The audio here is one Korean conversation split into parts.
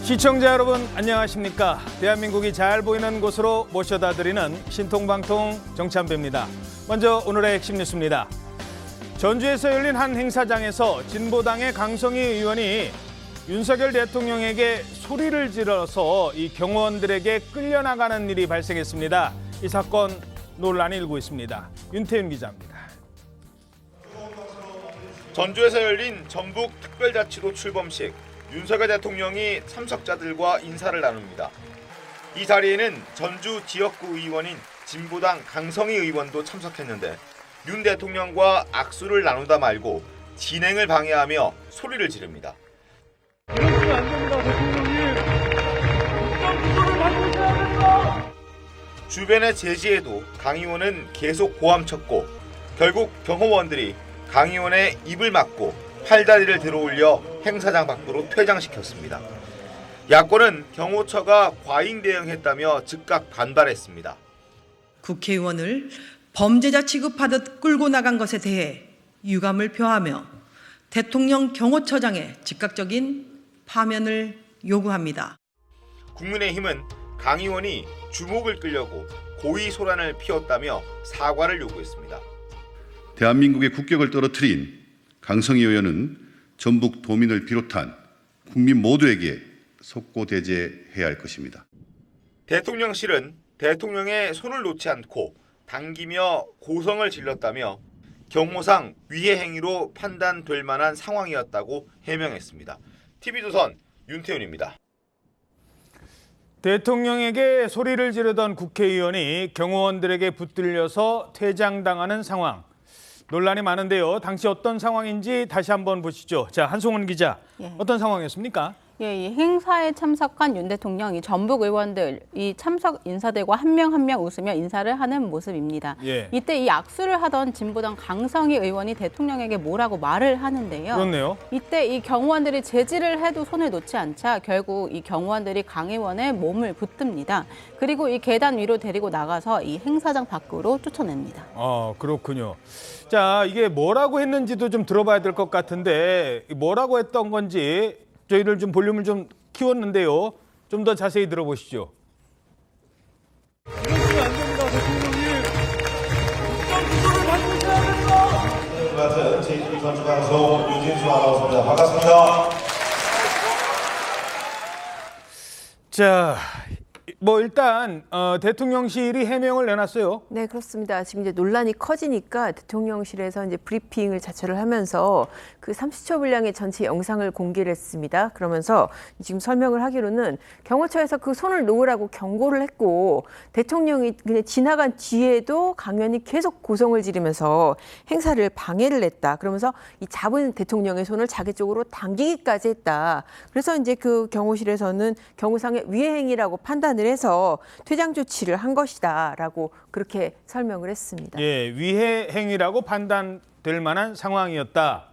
시청자 여러분 안녕하십니까? 대한민국이 잘 보이는 곳으로 모셔다 드리는 신통방통 정찬배입니다. 먼저 오늘의 핵심 뉴스입니다. 전주에서 열린 한 행사장에서 진보당의 강성희 의원이 윤석열 대통령에게 소리를 질러서 이 경호원들에게 끌려나가는 일이 발생했습니다. 이 사건 논란이 일고 있습니다. 윤태윤 기자입니다. 전주에서 열린 전북 특별자치도 출범식, 윤석열 대통령이 참석자들과 인사를 나눕니다. 이 자리에는 전주 지역구 의원인 진보당 강성희 의원도 참석했는데 윤 대통령과 악수를 나누다 말고 진행을 방해하며 소리를 지릅니다. 이러시면 안 됩니다, 대통령님. 국정 기조를 바꾸셔야 됩니다. 주변의 제지에도 강 의원은 계속 고함쳤고 결국 경호원들이 강 의원의 입을 막고 팔다리를 들어올려 행사장 밖으로 퇴장시켰습니다. 야권은 경호처가 과잉 대응했다며 즉각 반발했습니다. 국회의원을 범죄자 취급하듯 끌고 나간 것에 대해 유감을 표하며 대통령 경호처장의 즉각적인 파면을 요구합니다. 국민의힘은 강 의원이 주목을 끌려고 고의 소란을 피웠다며 사과를 요구했습니다. 대한민국의 국격을 떨어뜨린 강성희 의원은 전북 도민을 비롯한 국민 모두에게 속고대죄해야 할 것입니다. 대통령실은 대통령의 손을 놓지 않고 당기며 고성을 질렀다며 경호상 위해 행위로 판단될 만한 상황이었다고 해명했습니다. TV조선 윤태윤입니다. 대통령에게 소리를 지르던 국회의원이 경호원들에게 붙들려서 퇴장당하는 상황. 논란이 많은데요. 당시 어떤 상황인지 다시 한번 보시죠. 자, 한송은 기자, 어떤 상황이었습니까? 이 행사에 참석한 윤 대통령이 전북 의원들, 이 참석 인사들과 한 명 한 명 웃으며 인사를 하는 모습입니다. 이때 이 악수를 하던 진보당 강성희 의원이 대통령에게 뭐라고 말을 하는데요. 그렇네요. 이때 이 경호원들이 제지를 해도 손을 놓지 않자 결국 이 경호원들이 강 의원의 몸을 붙듭니다. 그리고 이 계단 위로 데리고 나가서 이 행사장 밖으로 쫓아냅니다. 그렇군요. 자, 이게 뭐라고 했는지도 좀 들어봐야 될 것 같은데 뭐라고 했던 건지 저희를 좀 볼륨을 좀 키웠는데요. 좀 더 자세히 들어보시죠. 이러시면 안 됩니다, 대통령님. 국정 기조를 바꾸셔야 됩니다. 같은 제2 전주방송 유진수 아나운서입니다. 반갑습니다. 자, 뭐 일단 대통령실이 해명을 내놨어요. 네, 그렇습니다. 지금 이제 논란이 커지니까 대통령실에서 이제 브리핑을 자처를 하면서 그 30초 분량의 전체 영상을 공개를 했습니다. 그러면서 지금 설명을 하기로는 경호처에서 그 손을 놓으라고 경고를 했고 대통령이 그냥 지나간 뒤에도 강 의원이 계속 고성을 지르면서 행사를 방해를 했다. 그러면서 이 잡은 대통령의 손을 자기 쪽으로 당기기까지 했다. 그래서 이제 그 경호실에서는 경호상의 위해 행위라고 판단을 해서 퇴장 조치를 한 것이다라고 그렇게 설명을 했습니다. 예, 위해 행위라고 판단될 만한 상황이었다.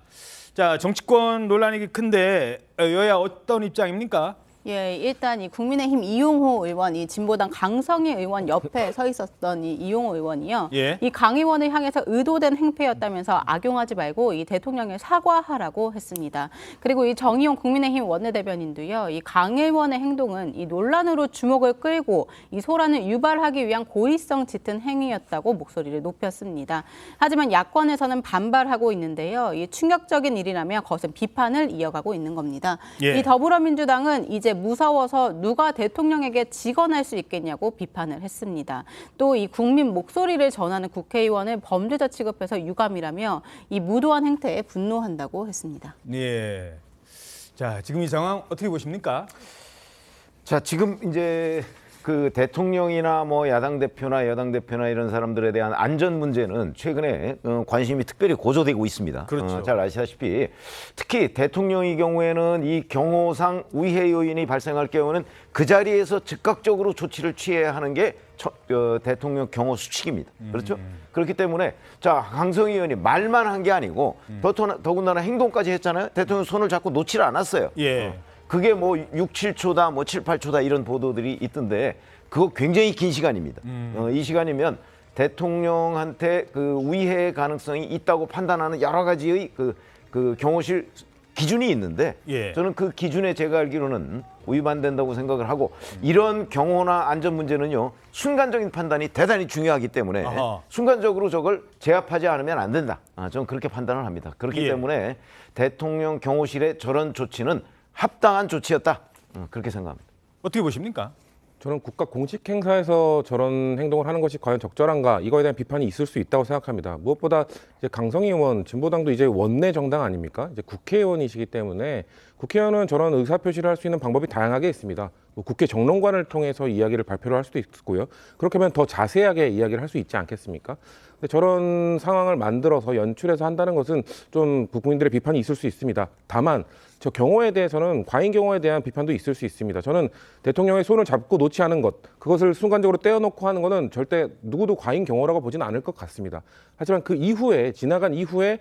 자, 정치권 논란이 큰데 여야 어떤 입장입니까? 일단 이 국민의힘 이용호 의원, 이 진보당 강성희 의원 옆에 서 있었던 이 이용호 의원이요. 이 강 의원을 향해서 의도된 행패였다면서 악용하지 말고 이 대통령에 사과하라고 했습니다. 그리고 이 정의용 국민의힘 원내대변인도요. 이 강 의원의 행동은 이 논란으로 주목을 끌고 이 소란을 유발하기 위한 고의성 짙은 행위였다고 목소리를 높였습니다. 하지만 야권에서는 반발하고 있는데요. 이 충격적인 일이라며 거센 비판을 이어가고 있는 겁니다. 이 더불어민주당은 이제 무서워서 누가 대통령에게 직언할 수 있겠냐고 비판을 했습니다. 또 이 국민 목소리를 전하는 국회의원을 범죄자 취급해서 유감이라며 이 무도한 행태에 분노한다고 했습니다. 예. 자, 지금 이 상황 어떻게 보십니까? 자, 지금 이제 그 대통령이나 뭐 야당 대표나 여당 대표나 이런 사람들에 대한 안전 문제는 최근에 관심이 특별히 고조되고 있습니다. 그렇죠. 잘 아시다시피 특히 대통령의 경우에는 이 경호상 위해 요인이 발생할 경우는 그 자리에서 즉각적으로 조치를 취해야 하는 게 대통령 경호 수칙입니다. 그렇죠? 그렇기 때문에 자, 강성희 의원이 말만 한 게 아니고 더군다나 행동까지 했잖아요. 대통령 손을 잡고 놓지를 않았어요. 그게 뭐 6, 7초다, 뭐 7, 8초다 이런 보도들이 있던데 그거 굉장히 긴 시간입니다. 이 시간이면 대통령한테 그 위해 가능성이 있다고 판단하는 여러 가지의 그 경호실 기준이 있는데 저는 그 기준에 제가 알기로는 위반된다고 생각을 하고 이런 경호나 안전 문제는요 순간적인 판단이 대단히 중요하기 때문에 순간적으로 저걸 제압하지 않으면 안 된다. 저는 그렇게 판단을 합니다. 그렇기 때문에 대통령 경호실의 저런 조치는 합당한 조치였다. 그렇게 생각합니다. 어떻게 보십니까? 저는 국가 공식 행사에서 저런 행동을 하는 것이 과연 적절한가 이거에 대한 비판이 있을 수 있다고 생각합니다. 무엇보다 이제 강성희 의원, 진보당도 이제 원내 정당 아닙니까? 이제 국회의원이시기 때문에 국회의원은 저런 의사 표시를 할 수 있는 방법이 다양하게 있습니다. 뭐 국회 정론관을 통해서 이야기를 발표를 할 수도 있고요. 그렇게 하면 더 자세하게 이야기를 할 수 있지 않겠습니까? 근데 저런 상황을 만들어서 연출해서 한다는 것은 좀 국민들의 비판이 있을 수 있습니다. 다만 저 경호에 대해서는 과잉 경호에 대한 비판도 있을 수 있습니다. 저는 대통령의 손을 잡고 놓지 않은 것, 그것을 순간적으로 떼어놓고 하는 것은 절대 누구도 과잉 경호라고 보지는 않을 것 같습니다. 하지만 그 이후에 지나간 이후에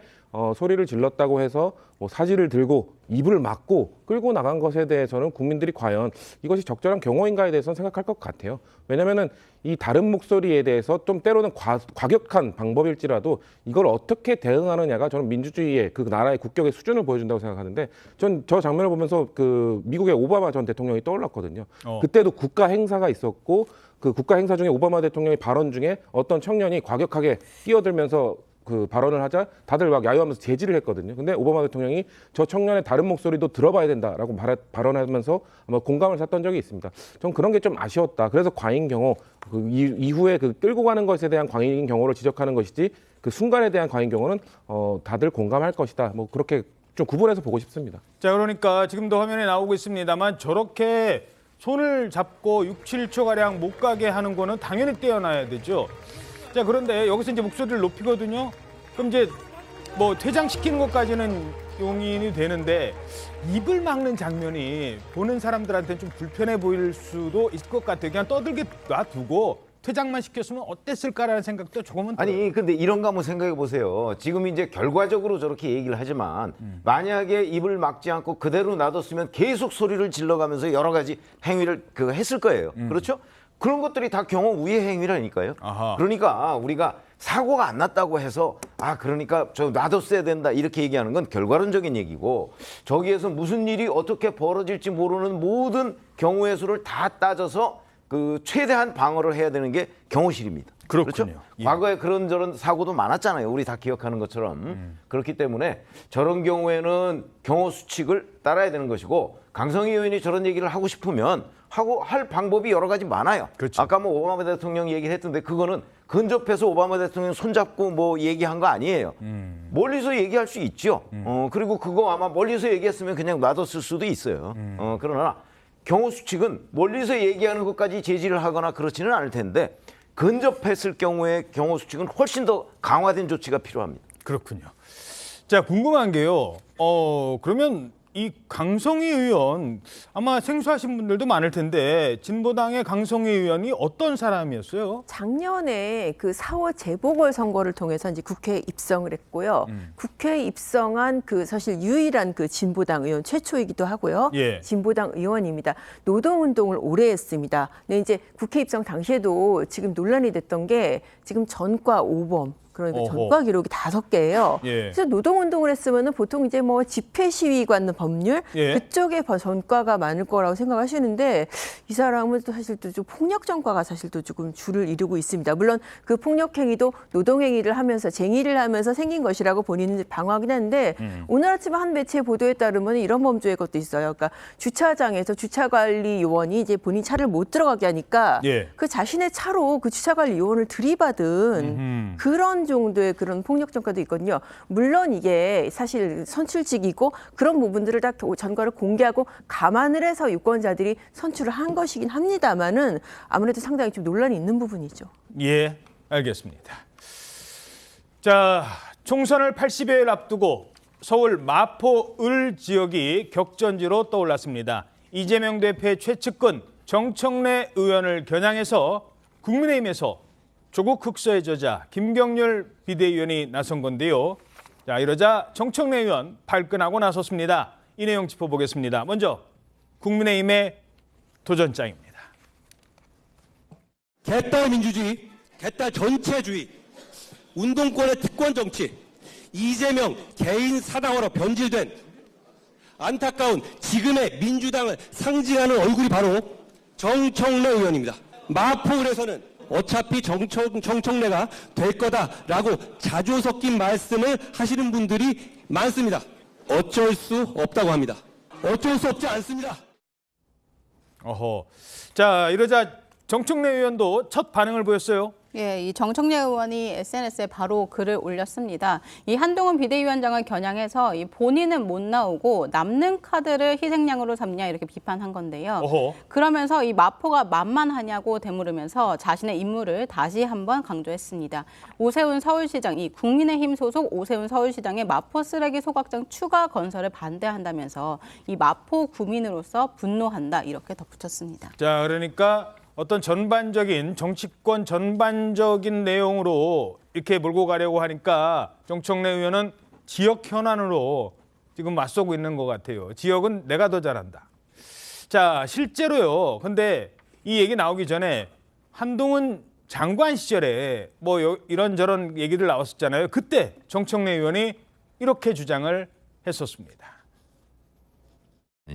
소리를 질렀다고 해서 뭐 사지를 들고 입을 막고 끌고 나간 것에 대해서는 국민들이 과연 이것이 적절한 경호인가에 대해서는 생각할 것 같아요. 왜냐하면은 이 다른 목소리에 대해서 좀 때로는 과격한 방법일지라도 이걸 어떻게 대응하느냐가 저는 민주주의의 그 나라의 국격의 수준을 보여준다고 생각하는데 전 저 장면을 보면서 그 미국의 오바마 전 대통령이 떠올랐거든요. 그때도 국가 행사가 있었고 그 국가 행사 중에 오바마 대통령의 발언 중에 어떤 청년이 과격하게 뛰어들면서 그 발언을 하자 다들 막 야유하면서 제지를 했거든요. 근데 오바마 대통령이 저 청년의 다른 목소리도 들어봐야 된다라고 발언하면서 아마 공감을 샀던 적이 있습니다. 전 그런 게 좀 아쉬웠다. 그래서 과잉 경호, 그 이후에 그 끌고 가는 것에 대한 과잉 경호를 지적하는 것이지 그 순간에 대한 과잉 경호는 다들 공감할 것이다. 뭐 그렇게 좀 구분해서 보고 싶습니다. 자, 그러니까 지금도 화면에 나오고 있습니다만 저렇게 손을 잡고 6, 7초가량 못 가게 하는 거는 당연히 떼어놔야 되죠. 자, 그런데 여기서 이제 목소리를 높이거든요. 그럼 이제 뭐 퇴장시키는 것까지는 용인이 되는데 입을 막는 장면이 보는 사람들한테는 좀 불편해 보일 수도 있을 것 같아요. 그냥 떠들게 놔두고 퇴장만 시켰으면 어땠을까라는 생각도 조금은 들어요. 아니 근데 이런 거 한번 생각해 보세요. 지금 이제 결과적으로 저렇게 얘기를 하지만 만약에 입을 막지 않고 그대로 놔뒀으면 계속 소리를 질러가면서 여러 가지 행위를 했을 거예요. 그렇죠? 그런 것들이 다 경호 우회 행위라니까요. 그러니까 우리가 사고가 안 났다고 해서 그러니까 저 놔뒀어야 된다 이렇게 얘기하는 건 결과론적인 얘기고 저기에서 무슨 일이 어떻게 벌어질지 모르는 모든 경우의 수를 다 따져서 그 최대한 방어를 해야 되는 게 경호실입니다. 그렇군요. 그렇죠? 과거에 그런저런 사고도 많았잖아요. 우리 다 기억하는 것처럼. 그렇기 때문에 저런 경우에는 경호 수칙을 따라야 되는 것이고 강성희 의원이 저런 얘기를 하고 싶으면 할 방법이 여러 가지 많아요. 그렇죠. 아까 뭐 오바마 대통령 얘기를 했던데 그거는 근접해서 오바마 대통령 손잡고 뭐 얘기한 거 아니에요. 멀리서 얘기할 수 있죠. 그리고 그거 아마 멀리서 얘기했으면 그냥 놔뒀을 수도 있어요. 그러나 경호 수칙은 멀리서 얘기하는 것까지 제지를 하거나 그렇지는 않을 텐데 근접했을 경우에 경호 수칙은 훨씬 더 강화된 조치가 필요합니다. 그렇군요. 자, 궁금한 게요. 그러면 이 강성희 의원 아마 생소하신 분들도 많을 텐데 진보당의 강성희 의원이 어떤 사람이었어요? 작년에 그 4월 재보궐선거를 통해서 이제 국회에 입성을 했고요. 국회에 입성한 그 사실 유일한 그 진보당 의원 최초이기도 하고요. 진보당 의원입니다. 노동운동을 오래 했습니다. 근데 이제 국회 입성 당시에도 지금 논란이 됐던 게 지금 전과 5범. 그러니까 전과 기록이 5개예요. 그래서 노동운동을 했으면은 보통 이제 뭐 집회 시위 관련 법률 그쪽에 전과가 많을 거라고 생각하시는데 이 사람은 또 사실 또 좀 폭력 전과가 사실 또 조금 줄을 이루고 있습니다. 물론 그 폭력 행위도 노동 행위를 하면서 쟁의를 하면서 생긴 것이라고 본인은 방어하긴 하는데 오늘 아침 한 매체 보도에 따르면 이런 범죄의 것도 있어요. 그러니까 주차장에서 주차관리 요원이 이제 본인 차를 못 들어가게 하니까 그 자신의 차로 그 주차관리 요원을 들이받은 그런 정도의 그런 폭력 전과도 있거든요. 물론 이게 사실 선출직이고 그런 부분들을 다 전과를 공개하고 감안을 해서 유권자들이 선출을 한 것이긴 합니다만은 아무래도 상당히 좀 논란이 있는 부분이죠. 예, 알겠습니다. 자, 총선을 80여일 앞두고 서울 마포 을 지역이 격전지로 떠올랐습니다. 이재명 대표의 최측근 정청래 의원을 겨냥해서 국민의힘에서 조국 흑서의 저자 김경률 비대위원이 나선 건데요. 자, 이러자 정청래 의원 발끈하고 나섰습니다. 이 내용 짚어보겠습니다. 먼저 국민의힘의 도전장입니다. 개딸 민주주의, 개딸 전체주의, 운동권의 특권 정치, 이재명 개인 사당으로 변질된 안타까운 지금의 민주당을 상징하는 얼굴이 바로 정청래 의원입니다. 마포을에서는 어차피 정청래가 될 거다라고 자주 섞인 말씀을 하시는 분들이 많습니다. 어쩔 수 없다고 합니다. 어쩔 수 없지 않습니다. 어허. 자, 이러자 정청래 의원도 첫 반응을 보였어요. 예, 이 정청래 의원이 SNS에 바로 글을 올렸습니다. 이 한동훈 비대위원장을 겨냥해서 이 본인은 못 나오고 남는 카드를 희생양으로 삼냐 이렇게 비판한 건데요. 어허. 그러면서 이 마포가 만만하냐고 되물으면서 자신의 임무를 다시 한번 강조했습니다. 오세훈 서울시장, 이 국민의힘 소속 오세훈 서울시장의 마포 쓰레기 소각장 추가 건설을 반대한다면서 이 마포 구민으로서 분노한다 이렇게 덧붙였습니다. 자, 그러니까 어떤 전반적인 정치권 전반적인 내용으로 이렇게 몰고 가려고 하니까 정청래 의원은 지역 현안으로 지금 맞서고 있는 것 같아요. 지역은 내가 더 잘한다. 자, 실제로요. 근데 이 얘기 나오기 전에 한동훈 장관 시절에 뭐 이런저런 얘기들 나왔었잖아요. 그때 정청래 의원이 이렇게 주장을 했었습니다.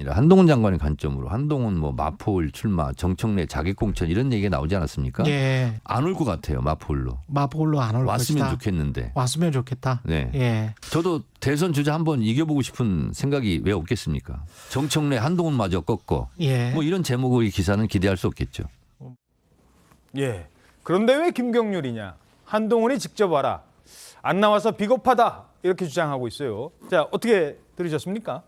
한동훈 장관의 관점으로 한동훈 뭐 마포을 출마, 정청래 자객공천 이런 얘기가 나오지 않았습니까? 예. 안 올 것 같아요. 마포을로. 마포을로 안 올 것이다. 왔으면 좋겠는데. 왔으면 좋겠다. 네. 예. 저도 대선 주자 한번 이겨보고 싶은 생각이 왜 없겠습니까? 정청래 한동훈마저 꺾고. 예. 뭐 이런 제목의 기사는 기대할 수 없겠죠. 예. 그런데 왜 김경률이냐? 한동훈이 직접 와라. 안 나와서 비겁하다. 이렇게 주장하고 있어요. 자, 어떻게 들으셨습니까?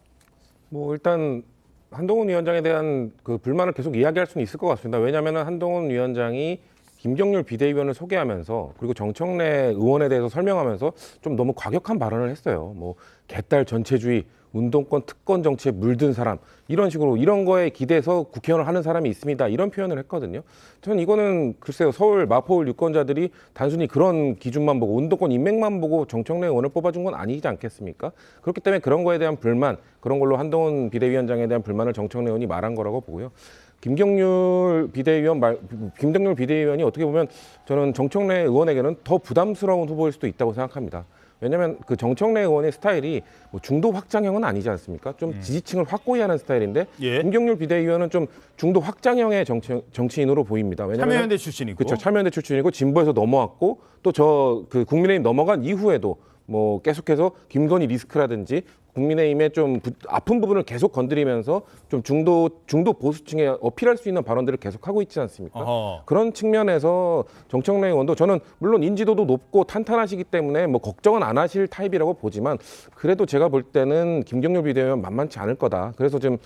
뭐 일단 한동훈 위원장에 대한 그 불만을 계속 이야기할 수는 있을 것 같습니다. 왜냐하면 한동훈 위원장이 김경률 비대위원을 소개하면서 그리고 정청래 의원에 대해서 설명하면서 좀 너무 과격한 발언을 했어요. 뭐 개딸 전체주의, 운동권 특권 정치에 물든 사람 이런 식으로 이런 거에 기대서 국회의원을 하는 사람이 있습니다. 이런 표현을 했거든요. 저는 이거는 글쎄요. 서울 마포울 유권자들이 단순히 그런 기준만 보고 운동권 인맥만 보고 정청래 의원을 뽑아준 건 아니지 않겠습니까? 그렇기 때문에 그런 거에 대한 불만, 그런 걸로 한동훈 비대위원장에 대한 불만을 정청래 의원이 말한 거라고 보고요. 김경률 비대위원이 어떻게 보면 저는 정청래 의원에게는 더 부담스러운 후보일 수도 있다고 생각합니다. 왜냐하면 그 정청래 의원의 스타일이 뭐 중도 확장형은 아니지 않습니까? 좀 지지층을 확고히 하는 스타일인데 김경률 비대위원은 좀 중도 확장형의 정치인으로 보입니다. 왜냐하면 참여연대 출신이고. 그렇죠. 참여연대 출신이고 진보에서 넘어왔고 또 저 그 국민의힘 넘어간 이후에도 뭐 계속해서 김건희 리스크라든지 국민의힘의 좀 아픈 부분을 계속 건드리면서 좀 중도 보수층에 어필할 수 있는 발언들을 계속하고 있지 않습니까? 어허. 그런 측면에서 정청래 의원도 저는 물론 인지도도 높고 탄탄하시기 때문에 뭐 걱정은 안 하실 타입이라고 보지만 그래도 제가 볼 때는 김경률 비대위원 만만치 않을 거다. 그래서 지금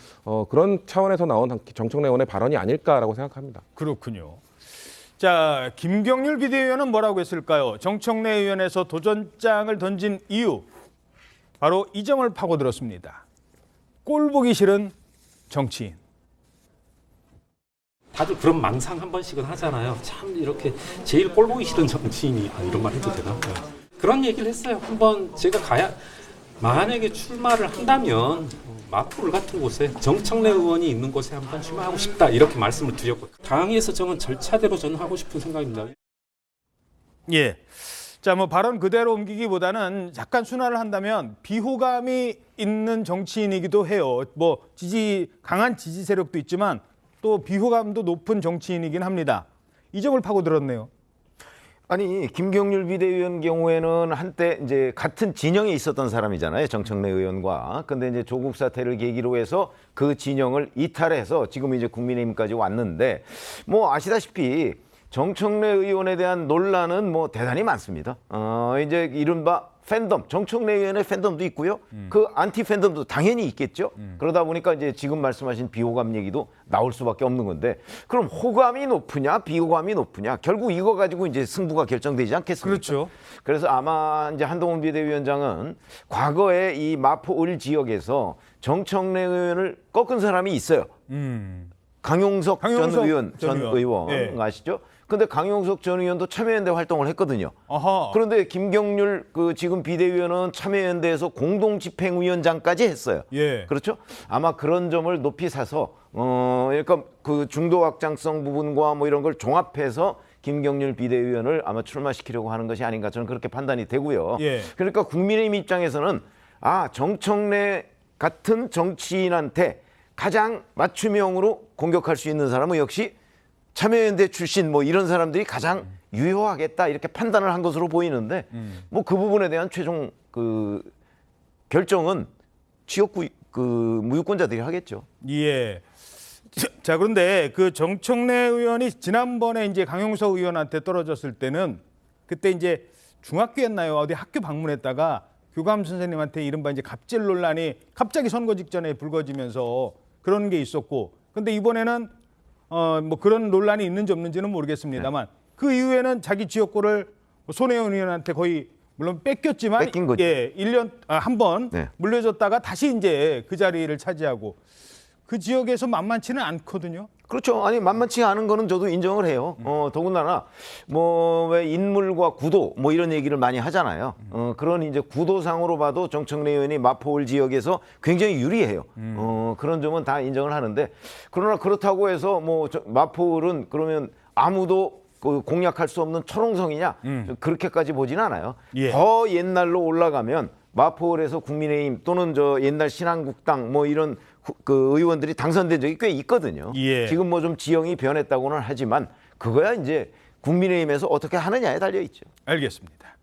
그런 차원에서 나온 정청래 의원의 발언이 아닐까라고 생각합니다. 그렇군요. 자, 김경률 비대위원은 뭐라고 했을까요? 정청래 의원에서 도전장을 던진 이유. 바로 이 점을 파고들었습니다. 꼴 보기 싫은 정치인. 다들 그런 망상 한 번씩은 하잖아요. 참 이렇게 제일 꼴 보기 싫은 정치인이 이런 말 해도 되나? 그런 얘기를 했어요. 한번 제가 만약에 출마를 한다면 마포울 같은 곳에 정청래 의원이 있는 곳에 한번 출마하고 싶다 이렇게 말씀을 드렸고 당에서 정한 절차대로 저는 하고 싶은 생각입니다. 예. 자, 뭐 발언 그대로 옮기기보다는 약간 순화를 한다면 비호감이 있는 정치인이기도 해요. 뭐 강한 지지 세력도 있지만 또 비호감도 높은 정치인이긴 합니다. 이 점을 파고들었네요. 아니 김경률 비대위원 경우에는 한때 이제 같은 진영에 있었던 사람이잖아요. 정청래 의원과. 근데 이제 조국 사태를 계기로 해서 그 진영을 이탈해서 지금 이제 국민의힘까지 왔는데 뭐 아시다시피 정청래 의원에 대한 논란은 뭐 대단히 많습니다. 이제 이른바 팬덤, 정청래 의원의 팬덤도 있고요. 그 안티 팬덤도 당연히 있겠죠. 그러다 보니까 이제 지금 말씀하신 비호감 얘기도 나올 수밖에 없는 건데 그럼 호감이 높으냐, 비호감이 높으냐 결국 이거 가지고 이제 승부가 결정되지 않겠습니까? 그렇죠. 그래서 아마 이제 한동훈 비대위원장은 과거에 이 마포을 지역에서 정청래 의원을 꺾은 사람이 있어요. 강용석 전 의원 예. 아시죠? 근데 강용석 전 의원도 참여연대 활동을 했거든요. 아하. 그런데 김경률 지금 비대위원은 참여연대에서 공동집행위원장까지 했어요. 예. 그렇죠? 아마 그런 점을 높이 사서 그러니까 그 중도 확장성 부분과 뭐 이런 걸 종합해서 김경률 비대위원을 아마 출마시키려고 하는 것이 아닌가 저는 그렇게 판단이 되고요. 예. 그러니까 국민의힘 입장에서는 정청래 같은 정치인한테 가장 맞춤형으로 공격할 수 있는 사람은 역시 참여연대 출신 뭐 이런 사람들이 가장 유효하겠다 이렇게 판단을 한 것으로 보이는데 뭐 그 부분에 대한 최종 그 결정은 지역구 그 무유권자들이 하겠죠. 예. 자, 그런데 그 정청래 의원이 지난번에 이제 강용석 의원한테 떨어졌을 때는 그때 이제 중학교였나요? 어디 학교 방문했다가 교감 선생님한테 이른바 이제 갑질 논란이 갑자기 선거 직전에 불거지면서 그런 게 있었고, 근데 이번에는 뭐 그런 논란이 있는지 없는지는 모르겠습니다만 그 이후에는 자기 지역구를 손혜원 의원한테 거의 물론 뺏겼지만 뺏긴 거죠. 예, 1년 한 번 물려줬다가 다시 이제 그 자리를 차지하고 그 지역에서 만만치는 않거든요. 그렇죠. 아니 만만치 않은 거는 저도 인정을 해요. 더군다나 뭐 왜 인물과 구도 뭐 이런 얘기를 많이 하잖아요. 그런 이제 구도상으로 봐도 정청래 의원이 마포울 지역에서 굉장히 유리해요. 그런 점은 다 인정을 하는데 그러나 그렇다고 해서 뭐 마포울은 그러면 아무도 그 공략할 수 없는 초롱성이냐 그렇게까지 보진 않아요. 예. 더 옛날로 올라가면 마포울에서 국민의힘 또는 저 옛날 신한국당 뭐 이런 그 의원들이 당선된 적이 꽤 있거든요. 예. 지금 뭐 좀 지형이 변했다고는 하지만 그거야 이제 국민의힘에서 어떻게 하느냐에 달려 있죠. 알겠습니다.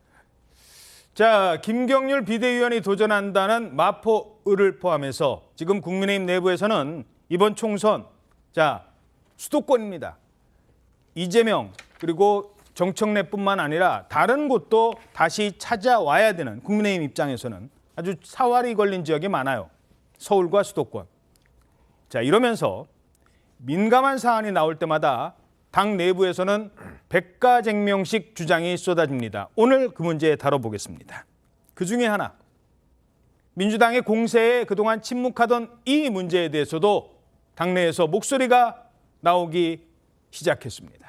자, 김경률 비대위원이 도전한다는 마포을을 포함해서 지금 국민의힘 내부에서는 이번 총선 자 수도권입니다. 이재명 그리고 정청래뿐만 아니라 다른 곳도 다시 찾아와야 되는 국민의힘 입장에서는 아주 사활이 걸린 지역이 많아요. 서울과 수도권. 자, 이러면서 민감한 사안이 나올 때마다 당 내부에서는 백가쟁명식 주장이 쏟아집니다. 오늘 그 문제 다뤄보겠습니다. 그중에 하나, 민주당의 공세에 그동안 침묵하던 이 문제에 대해서도 당내에서 목소리가 나오기 시작했습니다.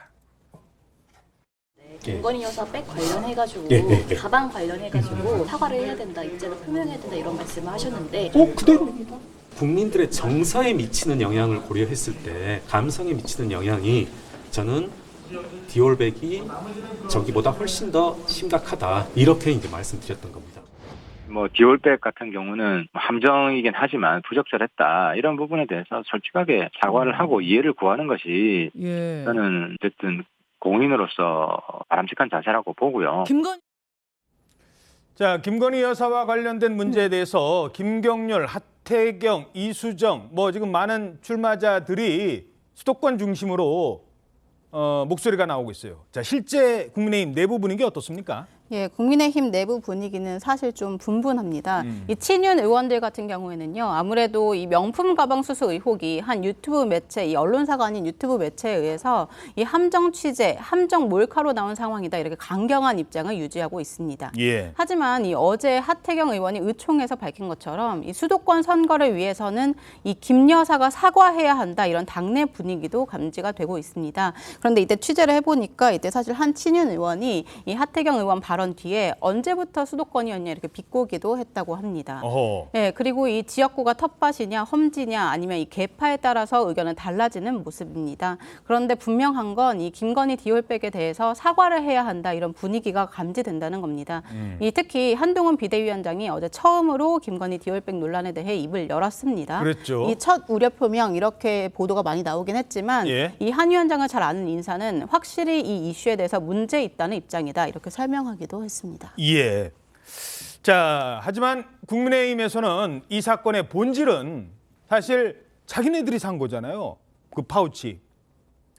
김건희 여사 백 관련해가지고 가방 관련해가지고 사과를 해야 된다, 입장을 표명해야 된다 이런 말씀을 하셨는데 그대로입니다. 국민들의 정서에 미치는 영향을 고려했을 때 감성에 미치는 영향이 저는 디올백이 저기보다 훨씬 더 심각하다 이렇게 이제 말씀드렸던 겁니다. 뭐 디올백 같은 경우는 함정이긴 하지만 부적절했다 이런 부분에 대해서 솔직하게 사과를 하고 이해를 구하는 것이 저는 어쨌든 공인으로서 바람직한 자세라고 보고요. 자, 김건희 여사와 관련된 문제에 대해서 김경률, 하태경, 이수정 뭐 지금 많은 출마자들이 수도권 중심으로 목소리가 나오고 있어요. 자, 실제 국민의힘 내부 분위기 어떻습니까? 예, 국민의힘 내부 분위기는 사실 좀 분분합니다. 이 친윤 의원들 같은 경우에는요, 아무래도 이 명품 가방 수수 의혹이 한 유튜브 매체, 이 언론사가 아닌 유튜브 매체에 의해서 이 함정 취재, 함정 몰카로 나온 상황이다 이렇게 강경한 입장을 유지하고 있습니다. 예. 하지만 이 어제 하태경 의원이 의총에서 밝힌 것처럼 이 수도권 선거를 위해서는 이 김 여사가 사과해야 한다 이런 당내 분위기도 감지가 되고 있습니다. 그런데 이때 취재를 해보니까 이때 사실 한 친윤 의원이 이 하태경 의원 발언 뒤에 언제부터 수도권이었냐 이렇게 비꼬기도 했다고 합니다. 네, 그리고 이 지역구가 텃밭이냐 험지냐 아니면 이 계파에 따라서 의견은 달라지는 모습입니다. 그런데 분명한 건 이 김건희 디올백에 대해서 사과를 해야 한다 이런 분위기가 감지된다는 겁니다. 이 특히 한동훈 비대위원장이 어제 처음으로 김건희 디올백 논란에 대해 입을 열었습니다. 그랬죠. 이 첫 우려 표명 이렇게 보도가 많이 나오긴 했지만 이 한 위원장을 잘 아는 인사는 확실히 이 이슈에 대해서 문제 있다는 입장이다 이렇게 설명하기도 했습니다. 예. 자, 하지만 국민의힘에서는 이 사건의 본질은 사실 자기네들이 산 거잖아요. 그 파우치.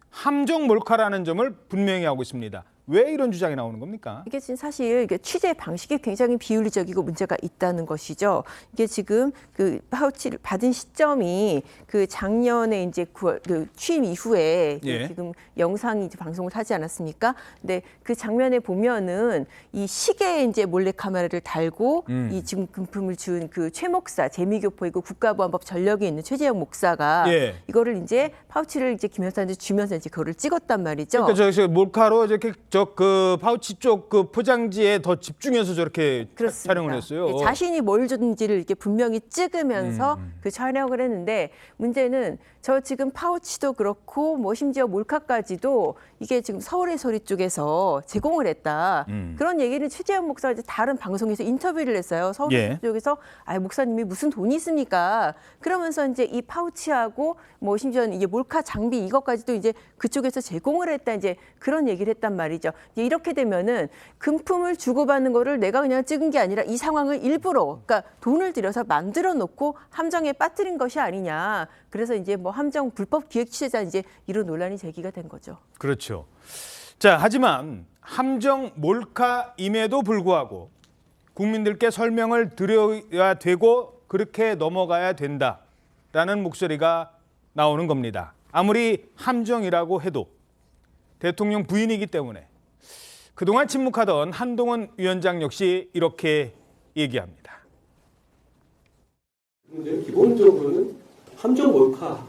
함정 몰카라는 점을 분명히 하고 있습니다. 왜 이런 주장이 나오는 겁니까? 이게 지금 사실 이게 취재 방식이 굉장히 비윤리적이고 문제가 있다는 것이죠. 이게 지금 그 파우치를 받은 시점이 그 작년에 이제 그 취임 이후에 지금 영상이 이제 방송을 하지 않았습니까? 근데 그 장면에 보면은 이 시계에 이제 몰래 카메라를 달고 이 지금 금품을 준 그 최 목사, 재미교포이고 국가보안법 전력에 있는 최재형 목사가 이거를 이제 파우치를 이제 김 여사한테 주면서 이제 그거를 찍었단 말이죠. 그러니까 저 몰카로 이렇게 저쪽 그 파우치 쪽 그 포장지에 더 집중해서 저렇게 촬영을 했어요. 예, 자신이 뭘 줬는지를 이렇게 분명히 찍으면서 그 촬영을 했는데 문제는 저 지금 파우치도 그렇고 뭐 심지어 몰카까지도 이게 지금 서울의 소리 쪽에서 제공을 했다. 그런 얘기를 최재형 목사가 이제 다른 방송에서 인터뷰를 했어요. 서울의 소리 쪽에서 아 목사님이 무슨 돈이 있습니까? 그러면서 이제 이 파우치하고 뭐 심지어 이게 몰카 장비 이것까지도 이제 그쪽에서 제공을 했다. 이제 그런 얘기를 했단 말이죠. 이제 이렇게 되면은 금품을 주고받는 거를 내가 그냥 찍은 게 아니라 이 상황을 일부러 그러니까 돈을 들여서 만들어 놓고 함정에 빠뜨린 것이 아니냐. 그래서 이제 뭐 함정 불법 기획 취재자 이제 이런 논란이 제기가 된 거죠. 그렇죠. 자, 하지만 함정 몰카임에도 불구하고 국민들께 설명을 드려야 되고 그렇게 넘어가야 된다라는 목소리가 나오는 겁니다. 아무리 함정이라고 해도 대통령 부인이기 때문에 그동안 침묵하던 한동훈 위원장 역시 이렇게 얘기합니다. 기본적으로는 함정 몰카이고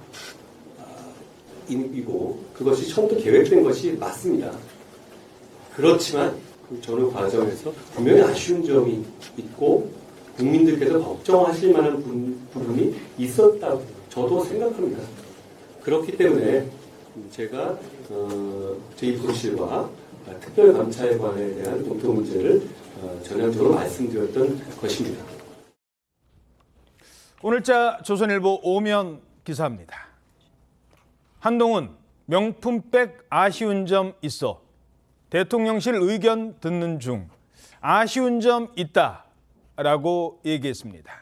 그것이 처음부터 계획된 것이 맞습니다. 그렇지만 저는 과정에서 분명히 아쉬운 점이 있고 국민들께서 걱정하실 만한 부분이 있었다고 저도 생각합니다. 그렇기 때문에 제가 제2부실과 특별감찰관에 대한 검토 문제를 전향적으로 말씀드렸던 것입니다. 오늘자 조선일보 오면 기사입니다. 한동훈 명품백 아쉬운 점 있어. 대통령실 의견 듣는 중 아쉬운 점 있다라고 얘기했습니다.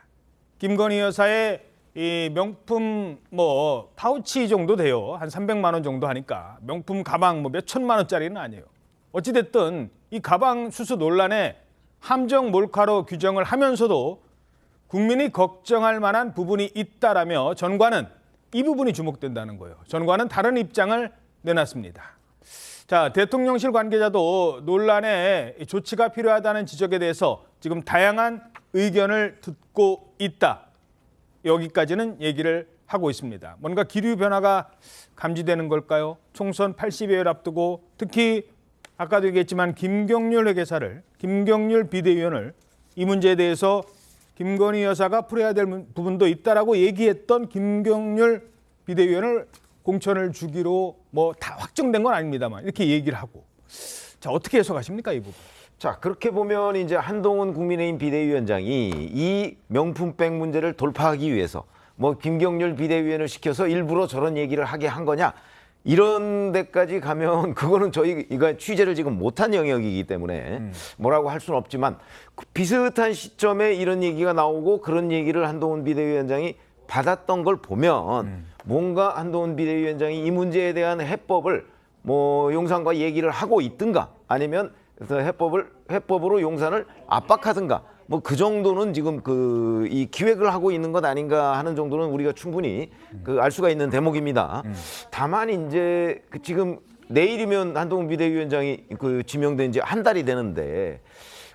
김건희 여사의 이 명품 뭐 파우치 정도 돼요. 한 300만 원 정도 하니까 명품 가방 뭐 몇 천만 원짜리는 아니에요. 어찌 됐든 이 가방 수수 논란에 함정 몰카로 규정을 하면서도 국민이 걱정할 만한 부분이 있다라며 전관은 이 부분이 주목된다는 거예요. 전관은 다른 입장을 내놨습니다. 자, 대통령실 관계자도 논란에 조치가 필요하다는 지적에 대해서 지금 다양한 의견을 듣고 있다. 여기까지는 얘기를 하고 있습니다. 뭔가 기류 변화가 감지되는 걸까요? 총선 80여일 앞두고 특히 아까도 얘기했지만 김경률 회계사를, 김경률 비대위원을 이 문제에 대해서 김건희 여사가 풀어야 될 부분도 있다라고 얘기했던 김경률 비대위원을 공천을 주기로 뭐 다 확정된 건 아닙니다만 이렇게 얘기를 하고. 자, 어떻게 해석하십니까, 이 부분? 자, 그렇게 보면 이제 한동훈 국민의힘 비대위원장이 이 명품백 문제를 돌파하기 위해서 뭐 김경률 비대위원을 시켜서 일부러 저런 얘기를 하게 한 거냐? 이런 데까지 가면 그거는 저희가 취재를 지금 못한 영역이기 때문에 뭐라고 할 수는 없지만 비슷한 시점에 이런 얘기가 나오고 그런 얘기를 한동훈 비대위원장이 받았던 걸 보면 뭔가 한동훈 비대위원장이 이 문제에 대한 해법을 뭐 용산과 얘기를 하고 있든가 아니면 해법으로 용산을 압박하든가 뭐 그 정도는 지금 이 기획을 하고 있는 것 아닌가 하는 정도는 우리가 충분히 알 수가 있는 대목입니다. 다만 이제 지금 내일이면 한동훈 비대위원장이 지명된 지 한 달이 되는데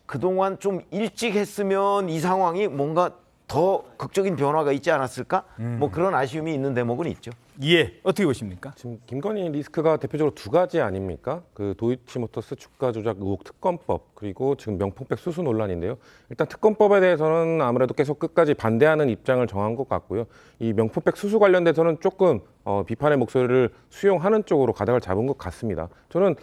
그동안 좀 일찍 했으면 이 상황이 뭔가 더 극적인 변화가 있지 않았을까? 뭐 그런 아쉬움이 있는 대목은 있죠. 예, 어떻게 보십니까? 지금 김건희 리스크가 대표적으로 두 가지 아닙니까? 그 도이치모터스 주가 조작 의혹 특검법 그리고 지금 명품백 수수 논란인데요. 일단 특검법에 대해서는 아무래도 계속 끝까지 반대하는 입장을 정한 것 같고요. 이 명품백 수수 관련돼서는 조금 비판의 목소리를 수용하는 쪽으로 가닥을 잡은 것 같습니다. 저는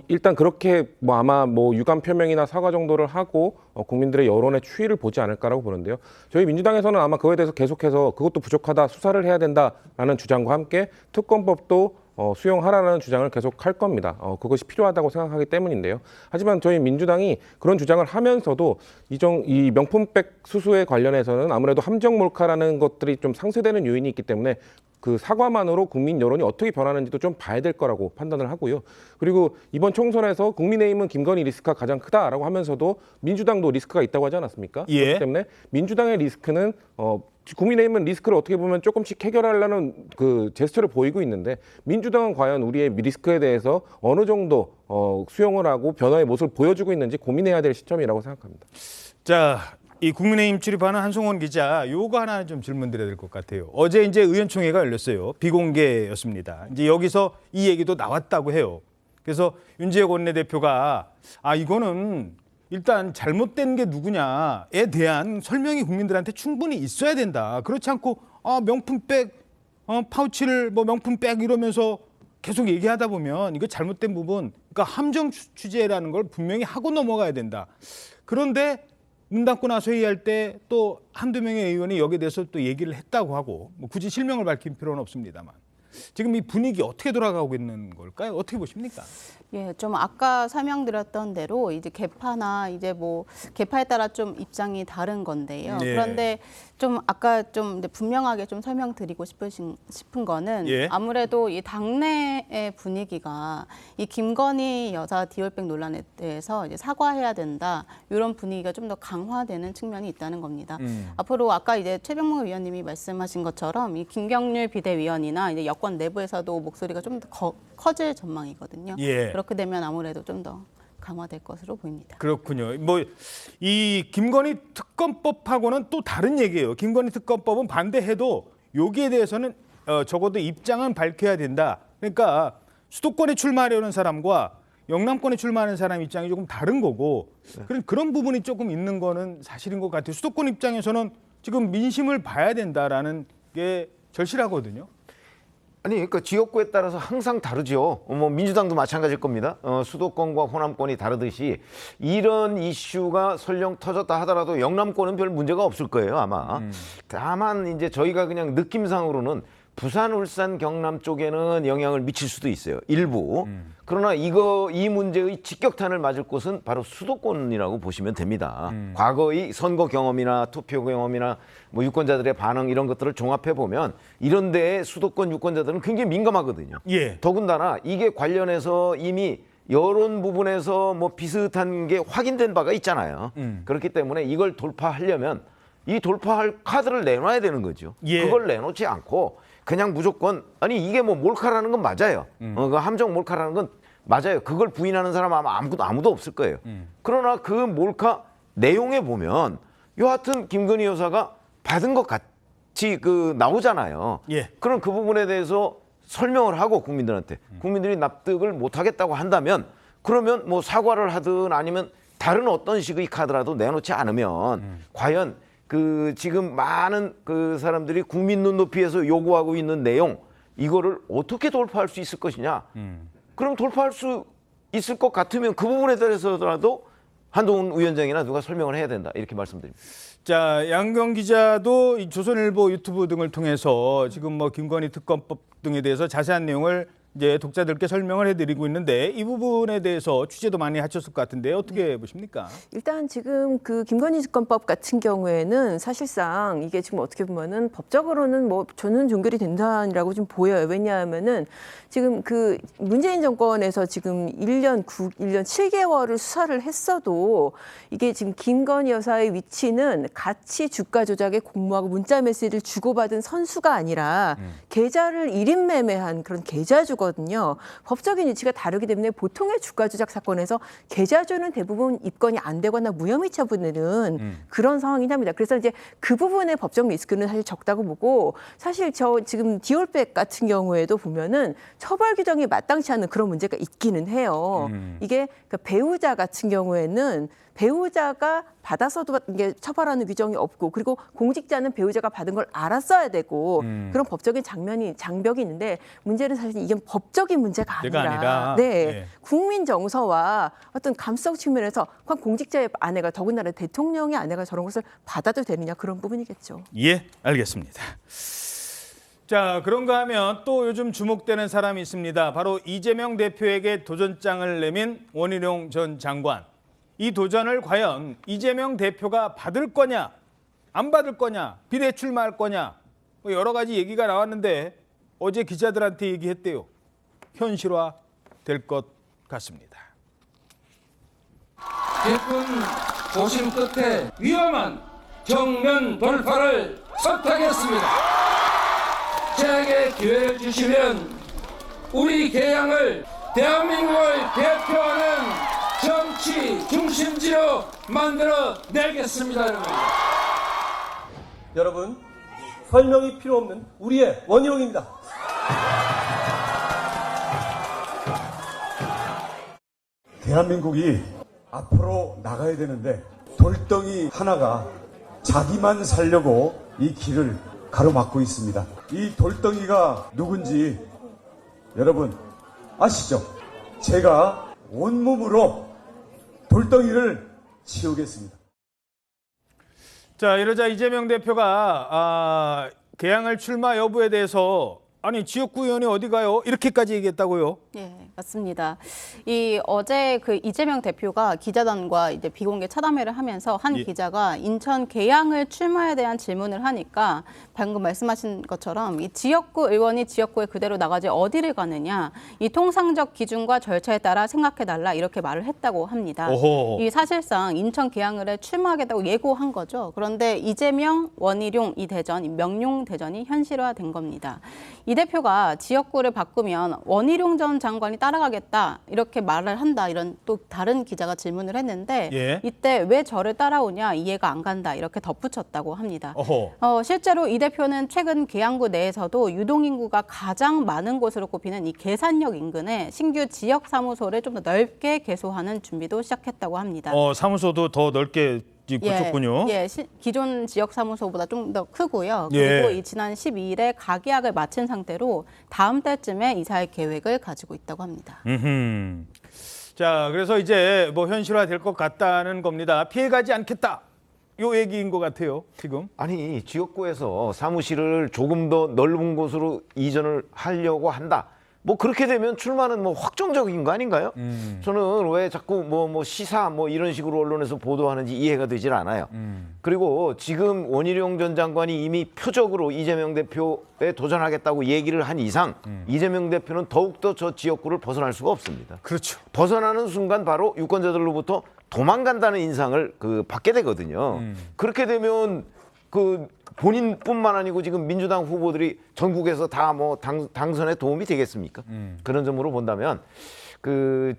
일단 그렇게 뭐 아마 뭐 유감 표명이나 사과 정도를 하고 국민들의 여론의 추이를 보지 않을까라고 보는데요. 저희 민주당에서는 아마 그거에 대해서 계속해서 그것도 부족하다, 수사를 해야 된다라는 주장과 함께 특검법도 수용하라는 주장을 계속 할 겁니다. 그것이 필요하다고 생각하기 때문인데요. 하지만 저희 민주당이 그런 주장을 하면서도 이 명품백 수수에 관련해서는 아무래도 함정 몰카라는 것들이 좀 상쇄되는 요인이 있기 때문에 그 사과만으로 국민 여론이 어떻게 변하는지도 좀 봐야 될 거라고 판단을 하고요. 그리고 이번 총선에서 국민의힘은 김건희 리스크가 가장 크다라고 하면서도 민주당도 리스크가 있다고 하지 않았습니까? 예. 그렇기 때문에 민주당의 리스크는 국민의힘은 리스크를 어떻게 보면 조금씩 해결하려는 그 제스처를 보이고 있는데 민주당은 과연 우리의 리스크에 대해서 어느 정도 수용을 하고 변화의 모습을 보여주고 있는지 고민해야 될 시점이라고 생각합니다. 자, 이 국민의힘 출입하는 한송원 기자, 요거 하나 좀 질문 드려야 될 것 같아요. 어제 이제 의원총회가 열렸어요. 비공개였습니다. 이제 여기서 이 얘기도 나왔다고 해요. 그래서 윤지혁 원내대표가 이거는 일단 잘못된 게 누구냐에 대한 설명이 국민들한테 충분히 있어야 된다. 그렇지 않고 명품백, 파우치를 뭐 명품백 이러면서 계속 얘기하다 보면 이거 잘못된 부분, 그러니까 함정 취재라는 걸 분명히 하고 넘어가야 된다. 그런데 문 닫고 나서 회의할 때 또 한두 명의 의원이 여기에 대해서 또 얘기를 했다고 하고 뭐 굳이 실명을 밝힐 필요는 없습니다만 지금 이 분위기 어떻게 돌아가고 있는 걸까요? 어떻게 보십니까? 예, 좀 아까 설명드렸던 대로 이제 개파나 이제 뭐 개파에 따라 좀 입장이 다른 건데요. 예. 그런데 좀 아까 좀 이제 분명하게 좀 설명드리고 싶은 거는 예. 아무래도 이 당내의 분위기가 이 김건희 여사 디올백 논란에 대해서 이제 사과해야 된다 이런 분위기가 좀 더 강화되는 측면이 있다는 겁니다. 앞으로 아까 이제 최병무 의원님이 말씀하신 것처럼 이 김경률 비대위원이나 이제 여권 내부에서도 목소리가 좀 더 커질 전망이거든요. 예. 그렇게 되면 아무래도 좀 더 강화될 것으로 보입니다. 그렇군요. 뭐 이 김건희 특검법하고는 또 다른 얘기예요. 김건희 특검법은 반대해도 여기에 대해서는 적어도 입장은 밝혀야 된다. 그러니까 수도권에 출마하려는 사람과 영남권에 출마하는 사람 입장이 조금 다른 거고 그런 부분이 조금 있는 거는 사실인 것 같아요. 수도권 입장에서는 지금 민심을 봐야 된다라는 게 절실하거든요. 아니, 그러니까 지역구에 따라서 항상 다르죠. 뭐 민주당도 마찬가지일 겁니다. 수도권과 호남권이 다르듯이 이런 이슈가 설령 터졌다 하더라도 영남권은 별 문제가 없을 거예요, 아마. 다만 이제 저희가 그냥 느낌상으로는 부산, 울산, 경남 쪽에는 영향을 미칠 수도 있어요. 일부. 그러나 이 문제의 직격탄을 맞을 곳은 바로 수도권이라고 보시면 됩니다. 과거의 선거 경험이나 투표 경험이나 뭐 유권자들의 반응 이런 것들을 종합해 보면 이런 데에 수도권 유권자들은 굉장히 민감하거든요. 예. 더군다나 이게 관련해서 이미 여론 부분에서 뭐 비슷한 게 확인된 바가 있잖아요. 그렇기 때문에 이걸 돌파하려면 이 돌파할 카드를 내놔야 되는 거죠. 예. 그걸 내놓지 않고 그냥 무조건 아니 이게 뭐 몰카라는 건 맞아요. 그 함정 몰카라는 건 맞아요. 그걸 부인하는 사람 아마 아무도 없을 거예요. 그러나 그 몰카 내용에 보면 여하튼 김건희 여사가 받은 것 같이 나오잖아요. 예. 그럼 그 부분에 대해서 설명을 하고 국민들한테 국민들이 납득을 못하겠다고 한다면 그러면 뭐 사과를 하든 아니면 다른 어떤 식의 카드라도 내놓지 않으면 과연 지금 많은 사람들이 국민 눈높이에서 요구하고 있는 내용 이거를 어떻게 돌파할 수 있을 것이냐. 그럼 돌파할 수 있을 것 같으면 그 부분에 대해서라도 한동훈 위원장이나 누가 설명을 해야 된다. 이렇게 말씀드립니다. 자, 양경 기자도 이 조선일보 유튜브 등을 통해서 지금 뭐 김건희 특검법 등에 대해서 자세한 내용을 이제 독자들께 설명을 해드리고 있는데 이 부분에 대해서 취재도 많이 하셨을 것 같은데 어떻게 보십니까? 일단 지금 김건희 특검법 같은 경우에는 사실상 이게 지금 어떻게 보면은 법적으로는 뭐 저는 종결이 된다라고 좀 보여요. 왜냐하면은 지금 문재인 정권에서 지금 1년 7개월을 수사를 했어도 이게 지금 김건희 여사의 위치는 같이 주가 조작에 공모하고 문자 메시지를 주고받은 선수가 아니라 계좌를 1인 매매한 그런 계좌주거든요. 법적인 위치가 다르기 때문에 보통의 주가 조작 사건에서 계좌주는 대부분 입건이 안 되거나 무혐의 처분되는 그런 상황이 납니다. 그래서 이제 그 부분의 법적 리스크는 사실 적다고 보고 사실 지금 디올백 같은 경우에도 보면은 처벌 규정이 마땅치 않은 그런 문제가 있기는 해요. 이게 배우자 같은 경우에는 배우자가 받아서도 이게 처벌하는 규정이 없고 그리고 공직자는 배우자가 받은 걸 알았어야 되고 그런 법적인 장벽이 있는데 문제는 사실 이게 법적인 문제가 아니라 네. 국민 정서와 어떤 감성 측면에서 공직자의 아내가 더군다나 대통령의 아내가 저런 것을 받아도 되느냐 그런 부분이겠죠. 예, 알겠습니다. 자, 그런가 하면 또 요즘 주목되는 사람이 있습니다. 바로 이재명 대표에게 도전장을 내민 원희룡 전 장관. 이 도전을 과연 이재명 대표가 받을 거냐, 안 받을 거냐, 비례 출마할 거냐 뭐 여러 가지 얘기가 나왔는데 어제 기자들한테 얘기했대요. 현실화 될 것 같습니다. 깊은 고심 끝에 위험한 정면 돌파를 선택했습니다. 제게 기회를 주시면 우리 개항을 대한민국을 대표하는 정치 중심지로 만들어내겠습니다. 여러분, 설명이 필요 없는 우리의 원희룡입니다. 대한민국이 앞으로 나가야 되는데 돌덩이 하나가 자기만 살려고 이 길을 가로막고 있습니다. 이 돌덩이가 누군지 여러분 아시죠? 제가 온몸으로 돌덩이를 치우겠습니다. 자, 이러자 이재명 대표가 개항할 출마 여부에 대해서 아니 지역구 의원이 어디 가요? 이렇게까지 얘기했다고요? 네, 맞습니다. 어제 그 이재명 대표가 기자단과 이제 비공개 차담회를 하면서 한 기자가 인천 계양을 출마에 대한 질문을 하니까 방금 말씀하신 것처럼 이 지역구 의원이 지역구에 그대로 나가지 어디를 가느냐, 이 통상적 기준과 절차에 따라 생각해달라 이렇게 말을 했다고 합니다. 오호. 이 사실상 인천 계양을에 출마하겠다고 예고한 거죠. 그런데 이재명, 원희룡 이 대전, 이 명룡 대전이 현실화된 겁니다. 이 대표가 지역구를 바꾸면 원희룡 전 장관이 따라가겠다 이렇게 말을 한다, 이런 또 다른 기자가 질문을 했는데 이때 왜 저를 따라오냐, 이해가 안 간다 이렇게 덧붙였다고 합니다. 실제로 이 대표는 최근 계양구 내에서도 유동인구가 가장 많은 곳으로 꼽히는 이 계산역 인근에 신규 지역 사무소를 좀 더 넓게 개소하는 준비도 시작했다고 합니다. 사무소도 더 넓게 붙였군요. 기존 지역 사무소보다 좀 더 크고요. 그리고 이 지난 12일에 가계약을 마친 상태로 다음 달쯤에 이사할 계획을 가지고 있다고 합니다. 자, 그래서 이제 뭐 현실화될 것 같다는 겁니다. 피해가지 않겠다. 요 얘기인 것 같아요, 지금. 아니, 지역구에서 사무실을 조금 더 넓은 곳으로 이전을 하려고 한다. 뭐 그렇게 되면 출마는 뭐 확정적인 거 아닌가요? 저는 왜 자꾸 뭐 시사 뭐 이런 식으로 언론에서 보도하는지 이해가 되질 않아요. 그리고 지금 원희룡 전 장관이 이미 표적으로 이재명 대표에 도전하겠다고 얘기를 한 이상 이재명 대표는 더욱더 저 지역구를 벗어날 수가 없습니다. 그렇죠. 벗어나는 순간 바로 유권자들로부터 도망간다는 인상을 받게 되거든요. 그렇게 되면 본인뿐만 아니고 지금 민주당 후보들이 전국에서 다 뭐 당선에 도움이 되겠습니까? 그런 점으로 본다면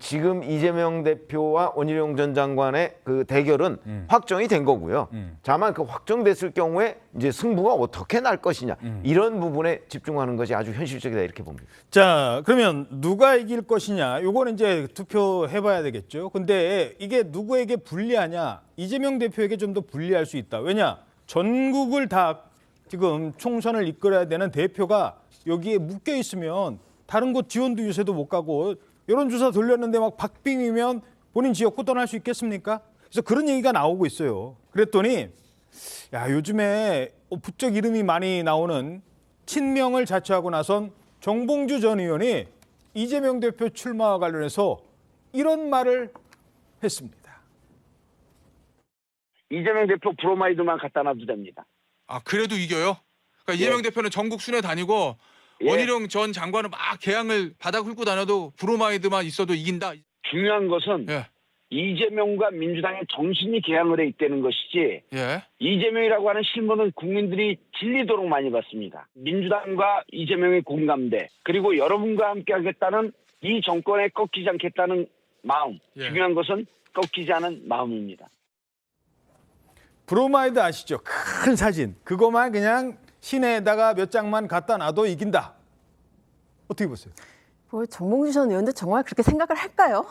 지금 이재명 대표와 원희룡 전 장관의 대결은 확정이 된 거고요. 다만 확정됐을 경우에 이제 승부가 어떻게 날 것이냐, 이런 부분에 집중하는 것이 아주 현실적이다 이렇게 봅니다. 자, 그러면 누가 이길 것이냐, 요거는 이제 투표해봐야 되겠죠. 근데 이게 누구에게 불리하냐, 이재명 대표에게 좀 더 불리할 수 있다. 왜냐? 전국을 다 지금 총선을 이끌어야 되는 대표가 여기에 묶여 있으면 다른 곳 지원도 요새도 못 가고 여론조사 돌렸는데 막 박빙이면 본인 지역구 떠날 수 있겠습니까? 그래서 그런 얘기가 나오고 있어요. 그랬더니 요즘에 부쩍 이름이 많이 나오는 친명을 자처하고 나선 정봉주 전 의원이 이재명 대표 출마와 관련해서 이런 말을 했습니다. 이재명 대표 브로마이드만 갖다 놔도 됩니다. 그래도 이겨요? 그러니까 이재명 대표는 전국 순회 다니고 원희룡 전 장관은 막 개항을 바닥 훑고 다녀도 브로마이드만 있어도 이긴다. 중요한 것은 이재명과 민주당의 정신이 개항을 해 있다는 것이지 이재명이라고 하는 실물은 국민들이 질리도록 많이 봤습니다. 민주당과 이재명의 공감대, 그리고 여러분과 함께 하겠다는 이 정권에 꺾이지 않겠다는 마음, 중요한 것은 꺾이지 않은 마음입니다. 브로마이드 아시죠? 큰 사진. 그거만 그냥 시내에다가 몇 장만 갖다 놔도 이긴다. 어떻게 보세요? 정봉주 전 의원도 정말 그렇게 생각을 할까요?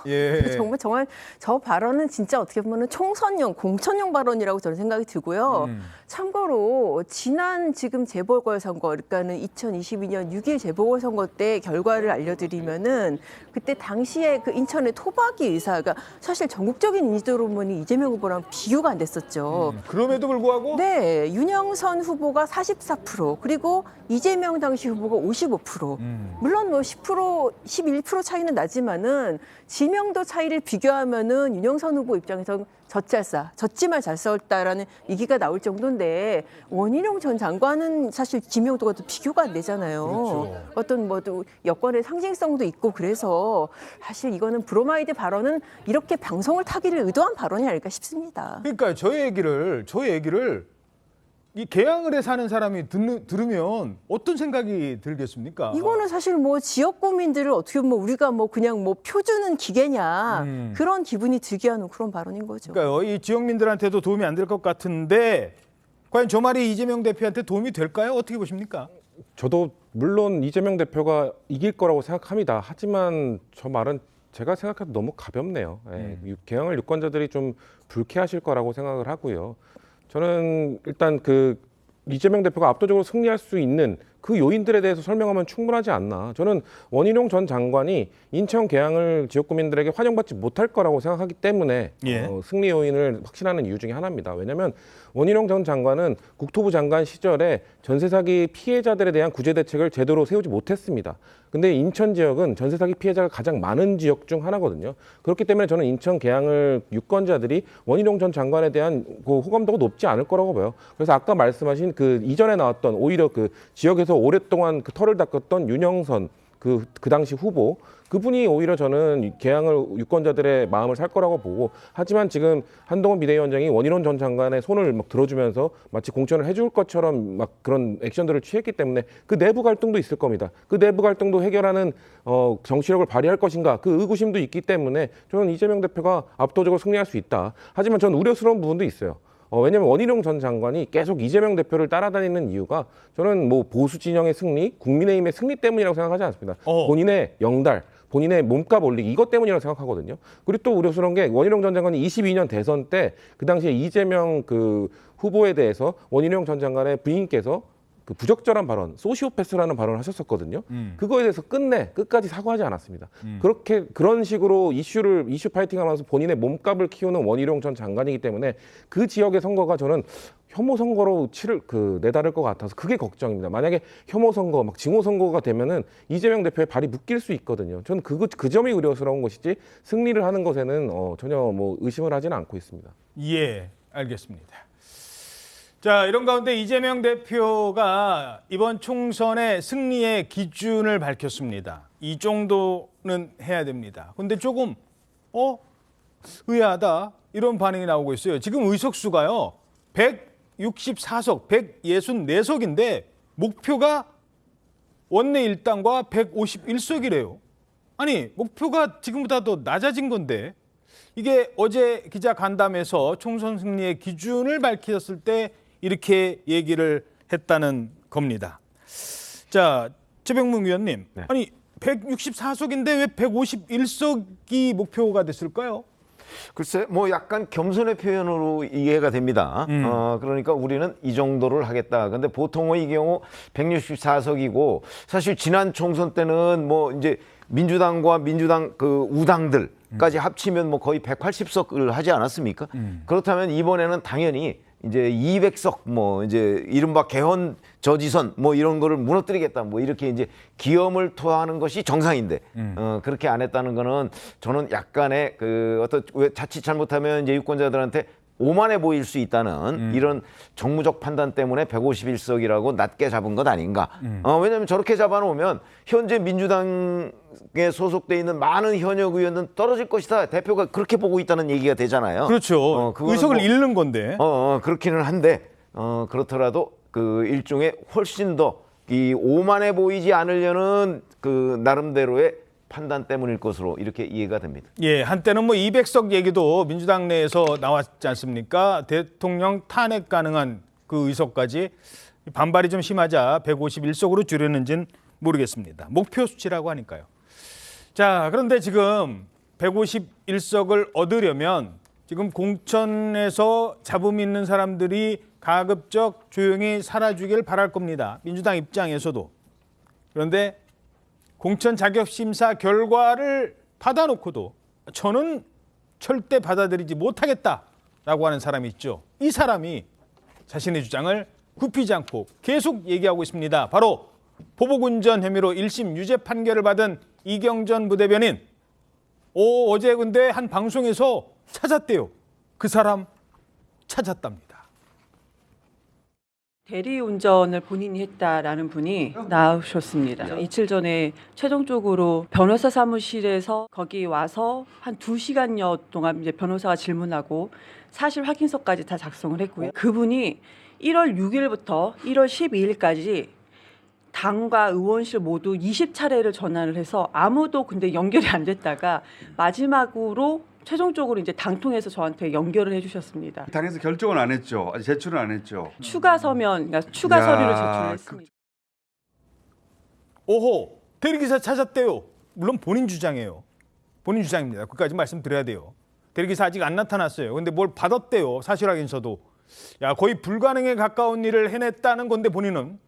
정말 저 발언은 진짜 어떻게 보면 총선용, 공천용 발언이라고 저는 생각이 들고요. 참고로 지난 지금 재보궐선거, 그러니까는 2022년 6.1 재보궐선거 때 결과를 알려드리면은 그때 당시에 인천의 토박이 의사가 사실 전국적인 인지도로 보니 이재명 후보랑 비교가 안 됐었죠. 그럼에도 불구하고? 네, 윤영선 후보가 44%, 그리고 이재명 당시 후보가 55%. 물론 뭐 10%, 11% 차이는 나지만은 지명도 차이를 비교하면은 윤영선 후보 입장에서 졌지만 잘 싸웠다라는 얘기가 나올 정도인데 원희룡 전 장관은 사실 지명도가 또 비교가 안 되잖아요. 그렇죠. 어떤 여권의 상징성도 있고, 그래서 사실 이거는 브로마이드 발언은 이렇게 방송을 타기를 의도한 발언이 아닐까 싶습니다. 그러니까 저 얘기를 이 개항을에 사는 사람이 들으면 어떤 생각이 들겠습니까? 이거는 사실 뭐 지역구민들을 어떻게 보면 우리가 그냥 표 주는 기계냐, 그런 기분이 들게 하는 그런 발언인 거죠. 그러니까요, 이 지역민들한테도 도움이 안 될 것 같은데 과연 저 말이 이재명 대표한테 도움이 될까요? 어떻게 보십니까? 저도 물론 이재명 대표가 이길 거라고 생각합니다. 하지만 저 말은 제가 생각해도 너무 가볍네요. 개항을 유권자들이 좀 불쾌하실 거라고 생각을 하고요. 저는 일단 그 이재명 대표가 압도적으로 승리할 수 있는 그 요인들에 대해서 설명하면 충분하지 않나. 저는 원희룡 전 장관이 인천 개항을 지역구민들에게 환영받지 못할 거라고 생각하기 때문에 승리 요인을 확신하는 이유 중에 하나입니다. 왜냐하면 원희룡 전 장관은 국토부 장관 시절에 전세 사기 피해자들에 대한 구제 대책을 제대로 세우지 못했습니다. 근데 인천 지역은 전세 사기 피해자가 가장 많은 지역 중 하나거든요. 그렇기 때문에 저는 인천 개항을 유권자들이 원희룡 전 장관에 대한 그 호감도가 높지 않을 거라고 봐요. 그래서 아까 말씀하신 그 이전에 나왔던 오히려 그 지역에서 오랫동안 그 털을 닦았던 윤영선 그 당시 후보, 그분이 오히려 저는 개항을 유권자들의 마음을 살 거라고 보고, 하지만 지금 한동훈 비대위원장이 원희룡 전 장관의 손을 막 들어주면서 마치 공천을 해줄 것처럼 막 그런 액션들을 취했기 때문에 그 내부 갈등도 있을 겁니다. 그 내부 갈등도 해결하는 정치력을 발휘할 것인가, 그 의구심도 있기 때문에 저는 이재명 대표가 압도적으로 승리할 수 있다. 하지만 저는 우려스러운 부분도 있어요. 왜냐하면 원희룡 전 장관이 계속 이재명 대표를 따라다니는 이유가 저는 뭐 보수 진영의 승리, 국민의힘의 승리 때문이라고 생각하지 않습니다. 본인의 영달, 본인의 몸값 올리기, 이것 때문이라고 생각하거든요. 그리고 또 우려스러운 게 원희룡 전 장관이 22년 대선 때 그 당시에 이재명 그 후보에 대해서 원희룡 전 장관의 부인께서 그 부적절한 발언, 소시오패스라는 발언을 하셨었거든요. 그거에 대해서 끝까지 사과하지 않았습니다. 그런 식으로 이슈 파이팅하면서 본인의 몸값을 키우는 원희룡 전 장관이기 때문에 그 지역의 선거가 저는 혐오 선거로 내다를 것 같아서 그게 걱정입니다. 만약에 혐오 선거, 막 징후 선거가 되면은 이재명 대표의 발이 묶일 수 있거든요. 저는 그 점이 우려스러운 것이지 승리를 하는 것에는 전혀 뭐 의심을 하지는 않고 있습니다. 예, 알겠습니다. 자, 이런 가운데 이재명 대표가 이번 총선의 승리의 기준을 밝혔습니다. 이 정도는 해야 됩니다. 근데 조금 의아하다 이런 반응이 나오고 있어요. 지금 의석수가요 164석, 164석인데 목표가 원내 일당과 151석이래요. 아니, 목표가 지금보다 더 낮아진 건데 이게 어제 기자 간담회에서 총선 승리의 기준을 밝혔을 때 이렇게 얘기를 했다는 겁니다. 자, 최병문 위원님, 아니 164석인데 왜 151석이 목표가 됐을까요? 글쎄, 뭐 약간 겸손의 표현으로 이해가 됩니다. 그러니까 우리는 이 정도를 하겠다. 근데 보통의 이 경우 164석이고 사실 지난 총선 때는 뭐 이제 민주당과 민주당 그 우당들까지 합치면 뭐 거의 180석을 하지 않았습니까? 그렇다면 이번에는 당연히 이제 200석 뭐 이제 이른바 개헌 저지선 뭐 이런 거를 무너뜨리겠다 뭐 이렇게 이제 기염을 토하는 것이 정상인데 그렇게 안 했다는 거는 저는 약간의 그 어떤 자칫 잘못하면 이제 유권자들한테 오만해 보일 수 있다는 이런 정무적 판단 때문에 151석이라고 낮게 잡은 것 아닌가. 왜냐하면 저렇게 잡아놓으면 현재 민주당에 소속돼 있는 많은 현역 의원은 떨어질 것이다. 대표가 그렇게 보고 있다는 얘기가 되잖아요. 그렇죠. 의석을 잃는 건데. 그렇기는 한데 그렇더라도 그 일종의 훨씬 더 이 오만해 보이지 않으려는 그 나름대로의 판단 때문일 것으로 이렇게 이해가 됩니다. 예, 한때는 뭐 200석 얘기도 민주당 내에서 나왔지 않습니까? 대통령 탄핵 가능한 그 의석까지 반발이 좀 심하자 151석으로 줄였는지는 모르겠습니다. 목표 수치라고 하니까요. 자, 그런데 지금 151석을 얻으려면 지금 공천에서 잡음 있는 사람들이 가급적 조용히 사라지길 바랄 겁니다. 민주당 입장에서도. 그런데 공천 자격심사 결과를 받아놓고도 저는 절대 받아들이지 못하겠다라고 하는 사람이 있죠. 이 사람이 자신의 주장을 굽히지 않고 계속 얘기하고 있습니다. 바로 보복운전 혐의로 1심 유죄 판결을 받은 이경전 부대변인. 어제 근데 한 방송에서 찾았대요. 그 사람 찾았답니다. 대리운전을 본인이 했다라는 분이 나오셨습니다. 이틀 전에 최종적으로 변호사 사무실에서 거기 와서 한 2시간여 동안 이제 변호사가 질문하고 사실 확인서까지 다 작성을 했고요. 그분이 1월 6일부터 1월 12일까지 당과 의원실 모두 20차례를 전화를 해서 아무도 근데 연결이 안 됐다가 마지막으로 최종적으로 이제 당통해서 저한테 연결을 해주셨습니다. 당에서 결정은 안 했죠. 아직 제출은 안 했죠. 추가 서면, 그러니까 추가 서류를 제출했습니다. 오호, 대리기사 찾았대요. 물론 본인 주장이에요. 본인 주장입니다. 그까지 말씀드려야 돼요. 대리기사 아직 안 나타났어요. 근데 뭘 받았대요. 사실 확인서도. 야, 거의 불가능에 가까운 일을 해냈다는 건데 본인은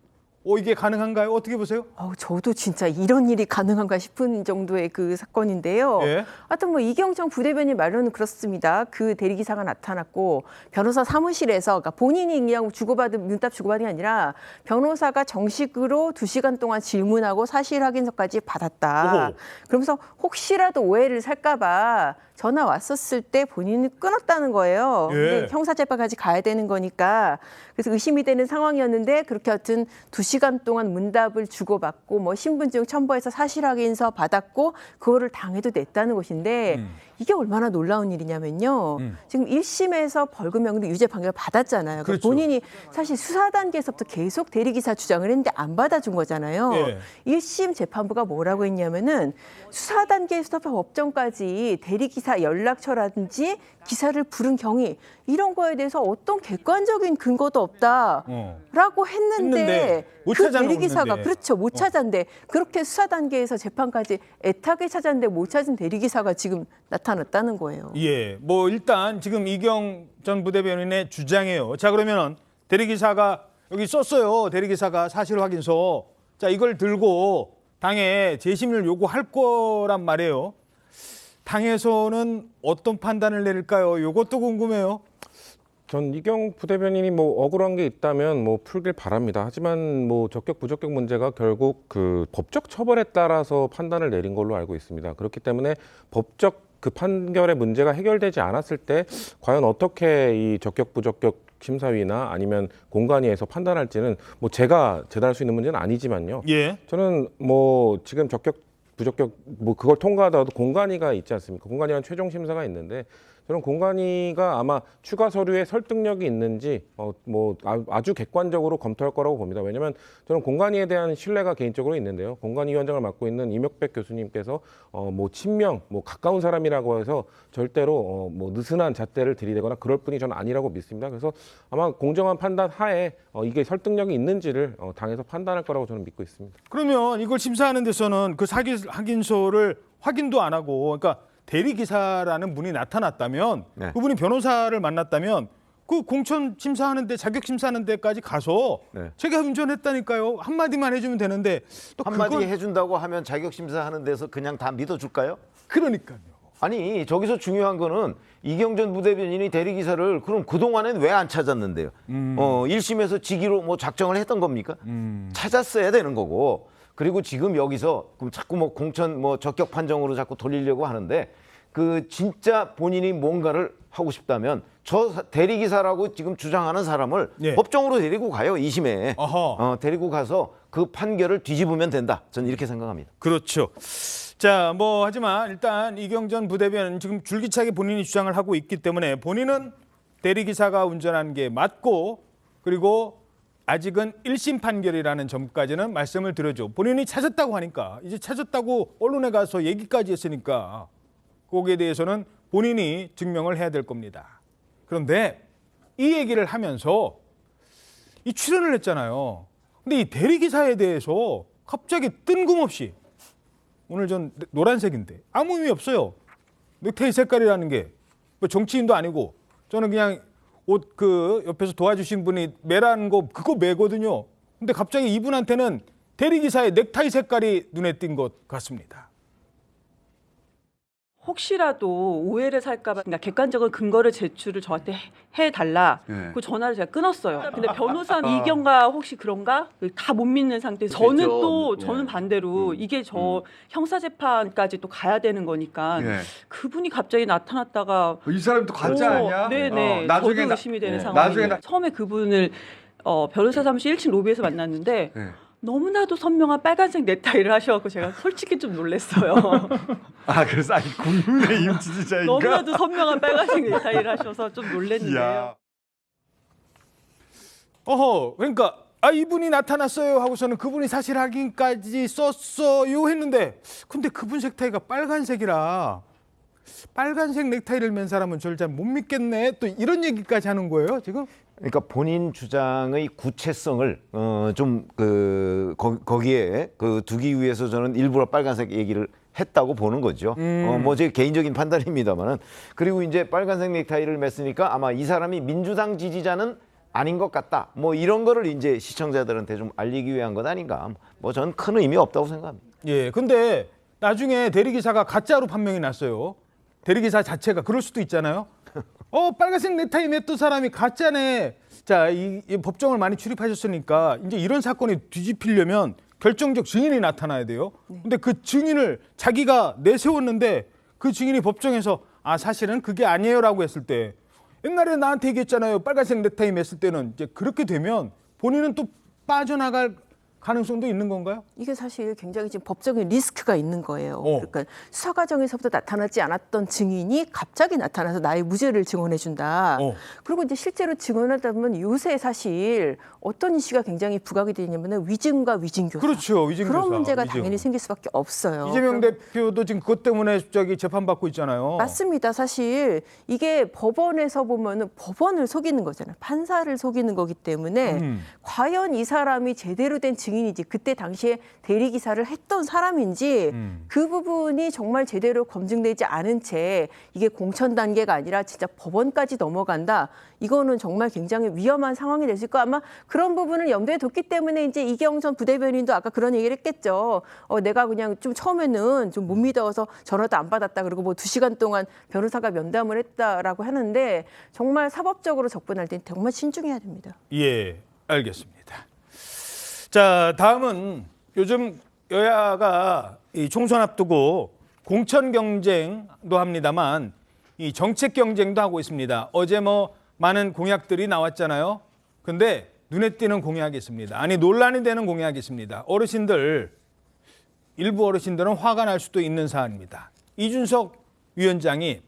이게 가능한가요? 어떻게 보세요? 저도 진짜 이런 일이 가능한가 싶은 정도의 그 사건인데요. 예. 하여튼 뭐 이경정 부대변인 말로는 그렇습니다. 그 대리기사가 나타났고 변호사 사무실에서 그러니까 본인이 그냥 문답 주고받은 게 아니라 변호사가 정식으로 2시간 동안 질문하고 사실 확인서까지 받았다. 오호. 그러면서 혹시라도 오해를 살까 봐 전화 왔었을 때 본인이 끊었다는 거예요. 예. 근데 형사재판까지 가야 되는 거니까 그래서 의심이 되는 상황이었는데 그렇게 하여튼 2시간 동안 문답을 주고받고 뭐 신분증 첨부해서 사실 확인서 받았고 그거를 당해도 냈다는 것인데 이게 얼마나 놀라운 일이냐면요. 지금 1심에서 벌금형으로 유죄 판결을 받았잖아요. 그렇죠. 본인이 사실 수사 단계에서부터 계속 대리기사 주장을 했는데 안 받아준 거잖아요. 예. 1심 재판부가 뭐라고 했냐면은 수사 단계에서부터 법정까지 대리기사 연락처라든지 기사를 부른 경위 이런 거에 대해서 어떤 객관적인 근거도 없다라고 했는데 못 그 찾아는 대리기사가 없는데. 그렇죠. 못 찾았는데 그렇게 수사 단계에서 재판까지 애타게 찾았는데 못 찾은 대리기사가 지금 나타났다는 거예요. 예, 뭐 일단 지금 이경 전 부대변인의 주장이에요. 자, 그러면은 대리기사가 여기 썼어요. 대리기사가 사실 확인서. 자, 이걸 들고 당에 재심을 요구할 거란 말이에요. 당에서는 어떤 판단을 내릴까요? 이것도 궁금해요. 전 이경 부대변인이 뭐 억울한 게 있다면 뭐 풀길 바랍니다. 하지만 뭐 적격 부적격 문제가 결국 그 법적 처벌에 따라서 판단을 내린 걸로 알고 있습니다. 그렇기 때문에 법적 그 판결의 문제가 해결되지 않았을 때 과연 어떻게 이 적격 부적격 심사위나 아니면 공관위에서 판단할지는 뭐 제가 재단할 수 있는 문제는 아니지만요. 예. 저는 뭐 지금 적격 부적격 뭐 그걸 통과하더라도 공관위가 있지 않습니까? 공관위는 최종 심사가 있는데 저는 공관위가 아마 추가 서류에 설득력이 있는지 뭐 아주 객관적으로 검토할 거라고 봅니다. 왜냐하면 저는 공관위에 대한 신뢰가 개인적으로 있는데요. 공관위 위원장을 맡고 있는 임혁백 교수님께서 뭐 친명, 뭐 가까운 사람이라고 해서 절대로 뭐 느슨한 잣대를 들이대거나 그럴 분이 저는 아니라고 믿습니다. 그래서 아마 공정한 판단 하에 이게 설득력이 있는지를 당에서 판단할 거라고 저는 믿고 있습니다. 그러면 이걸 심사하는 데서는 그 사기 확인서를 확인도 안 하고, 그러니까 대리기사라는 분이 나타났다면, 네. 그분이 변호사를 만났다면 그 공천 심사하는데, 자격 심사하는 데까지 가서 네. 제가 운전했다니까요 한마디만 해주면 되는데, 또 한마디 그건... 해준다고 하면 자격 심사하는 데서 그냥 다 믿어줄까요? 그러니까요. 아니 저기서 중요한 거는 이경전 부대변인이 대리기사를 그럼 그동안엔 왜 안 찾았는데요? 1심에서 직위로 뭐 작정을 했던 겁니까? 찾았어야 되는 거고. 그리고 지금 여기서 그럼 자꾸 뭐 공천 뭐 적격 판정으로 자꾸 돌리려고 하는데 그 진짜 본인이 뭔가를 하고 싶다면 저 대리기사라고 지금 주장하는 사람을 예. 법정으로 데리고 가요. 2심에. 데리고 가서 그 판결을 뒤집으면 된다. 저는 이렇게 생각합니다. 그렇죠. 자, 뭐 하지만 일단 이경전 부대변인 지금 줄기차게 본인이 주장을 하고 있기 때문에 본인은 대리기사가 운전한 게 맞고, 그리고 아직은 1심 판결이라는 점까지는 말씀을 드려줘. 본인이 찾았다고 하니까, 이제 찾았다고 언론에 가서 얘기까지 했으니까 거기에 대해서는 본인이 증명을 해야 될 겁니다. 그런데 이 얘기를 하면서 이 출연을 했잖아요. 근데 이 대리기사에 대해서 갑자기 뜬금없이, 오늘 전 노란색인데 아무 의미 없어요. 넥타이 색깔이라는 게 뭐 정치인도 아니고, 저는 그냥 옷 그 옆에서 도와주신 분이 매라는 거 그거 매거든요. 근데 갑자기 이분한테는 대리기사의 넥타이 색깔이 눈에 띈 것 같습니다. 혹시라도 오해를 살까 봐 객관적인 근거를 제출을 저한테 해달라. 네. 그 전화를 제가 끊었어요. 근데 변호사 이경가 혹시 그런가? 다 못 믿는 상태에서 저는 또 저는 반대로 이게 저 형사재판까지 또 가야 되는 거니까 예. 그분이 갑자기 나타났다가 이 사람이 또 가짜 아니야? 네네. 나중에 저도 의심이 되는 네. 상황이에요. 나중에 처음에 그분을 변호사 사무실 1층 로비에서 만났는데 네. 너무나도 선명한 빨간색 넥타이를 하셔갖고 제가 솔직히 좀 놀랐어요. 아 그래서 아니 국민의힘 지지자인가? 너무나도 선명한 빨간색 넥타이를 하셔서 좀 놀랐는데요. 그러니까 이분이 나타났어요 하고서는 그분이 사실 확인까지 썼어요 했는데, 근데 그분 색타이가 빨간색이라 빨간색 넥타이를 맨 사람은 저를 잘 못 믿겠네, 또 이런 얘기까지 하는 거예요 지금? 그러니까 본인 주장의 구체성을 좀 거기에 그 두기 위해서 저는 일부러 빨간색 얘기를 했다고 보는 거죠. 뭐 제 개인적인 판단입니다만은. 그리고 이제 빨간색 넥타이를 맸으니까 아마 이 사람이 민주당 지지자는 아닌 것 같다. 뭐 이런 거를 이제 시청자들한테 좀 알리기 위한 것 아닌가. 뭐 저는 큰 의미 없다고 생각합니다. 예, 근데 나중에 대리기사가 가짜로 판명이 났어요. 대리기사 자체가 그럴 수도 있잖아요. 빨간색 넥타이 맸던 사람이 가짜네. 자, 이 법정을 많이 출입하셨으니까 이제 이런 사건이 뒤집히려면 결정적 증인이 나타나야 돼요. 근데 그 증인을 자기가 내세웠는데 그 증인이 법정에서 사실은 그게 아니에요라고 했을 때 옛날에 나한테 얘기했잖아요. 빨간색 넥타이 맸을 때는 이제 그렇게 되면 본인은 또 빠져나갈 가능성도 있는 건가요? 이게 사실 굉장히 지금 법적인 리스크가 있는 거예요. 그러니까 수사 과정에서부터 나타나지 않았던 증인이 갑자기 나타나서 나의 무죄를 증언해 준다. 그리고 이제 실제로 증언하다 보면 요새 사실 어떤 이슈가 굉장히 부각이 되냐면 위증과 위증교사. 그렇죠. 위증교사. 그런 문제가 당연히 생길 수밖에 없어요. 이재명 대표도 지금 그것 때문에 재판받고 있잖아요. 맞습니다. 사실 이게 법원에서 보면은 법원을 속이는 거잖아요. 판사를 속이는 거기 때문에 과연 이 사람이 제대로 된 증인인지 그때 당시에 대리기사를 했던 사람인지 그 부분이 정말 제대로 검증되지 않은 채 이게 공천 단계가 아니라 진짜 법원까지 넘어간다. 이거는 정말 굉장히 위험한 상황이 됐을 거 아마 그런 부분을 염두에 뒀기 때문에 이제 이경선 부대변인도 아까 그런 얘기를 했겠죠. 내가 그냥 좀 처음에는 좀 못 믿어서 전화도 안 받았다. 그리고 뭐 2시간 동안 변호사가 면담을 했다라고 하는데 정말 사법적으로 접근할 때 정말 신중해야 됩니다. 예, 알겠습니다. 자, 다음은 요즘 여야가 이 총선 앞두고 공천 경쟁도 합니다만 이 정책 경쟁도 하고 있습니다. 어제 뭐 많은 공약들이 나왔잖아요. 근데 눈에 띄는 공약이 있습니다. 아니 논란이 되는 공약이 있습니다. 일부 어르신들은 화가 날 수도 있는 사안입니다. 이준석 위원장이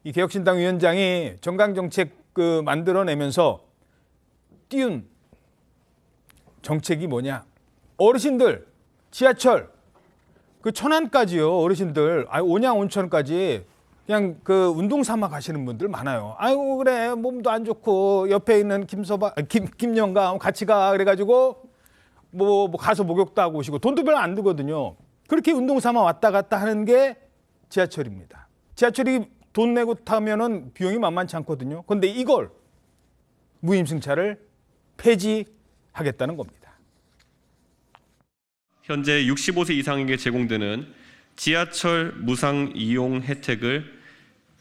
이 개혁신당 위원장이 정강정책 만들어내면서 띄운 정책이 뭐냐? 어르신들 지하철 천안까지요. 어르신들 온양 온천까지 그냥 운동 삼아 가시는 분들 많아요. 아이고 그래 몸도 안 좋고 옆에 있는 김영감 같이 가 그래가지고 뭐 가서 목욕도 하고 오시고 돈도 별로 안 들거든요. 그렇게 운동 삼아 왔다 갔다 하는 게 지하철입니다. 지하철이 돈 내고 타면은 비용이 만만치 않거든요. 그런데 이걸 무임승차를 폐지하겠다는 겁니다. 현재 65세 이상에게 제공되는 지하철 무상 이용 혜택을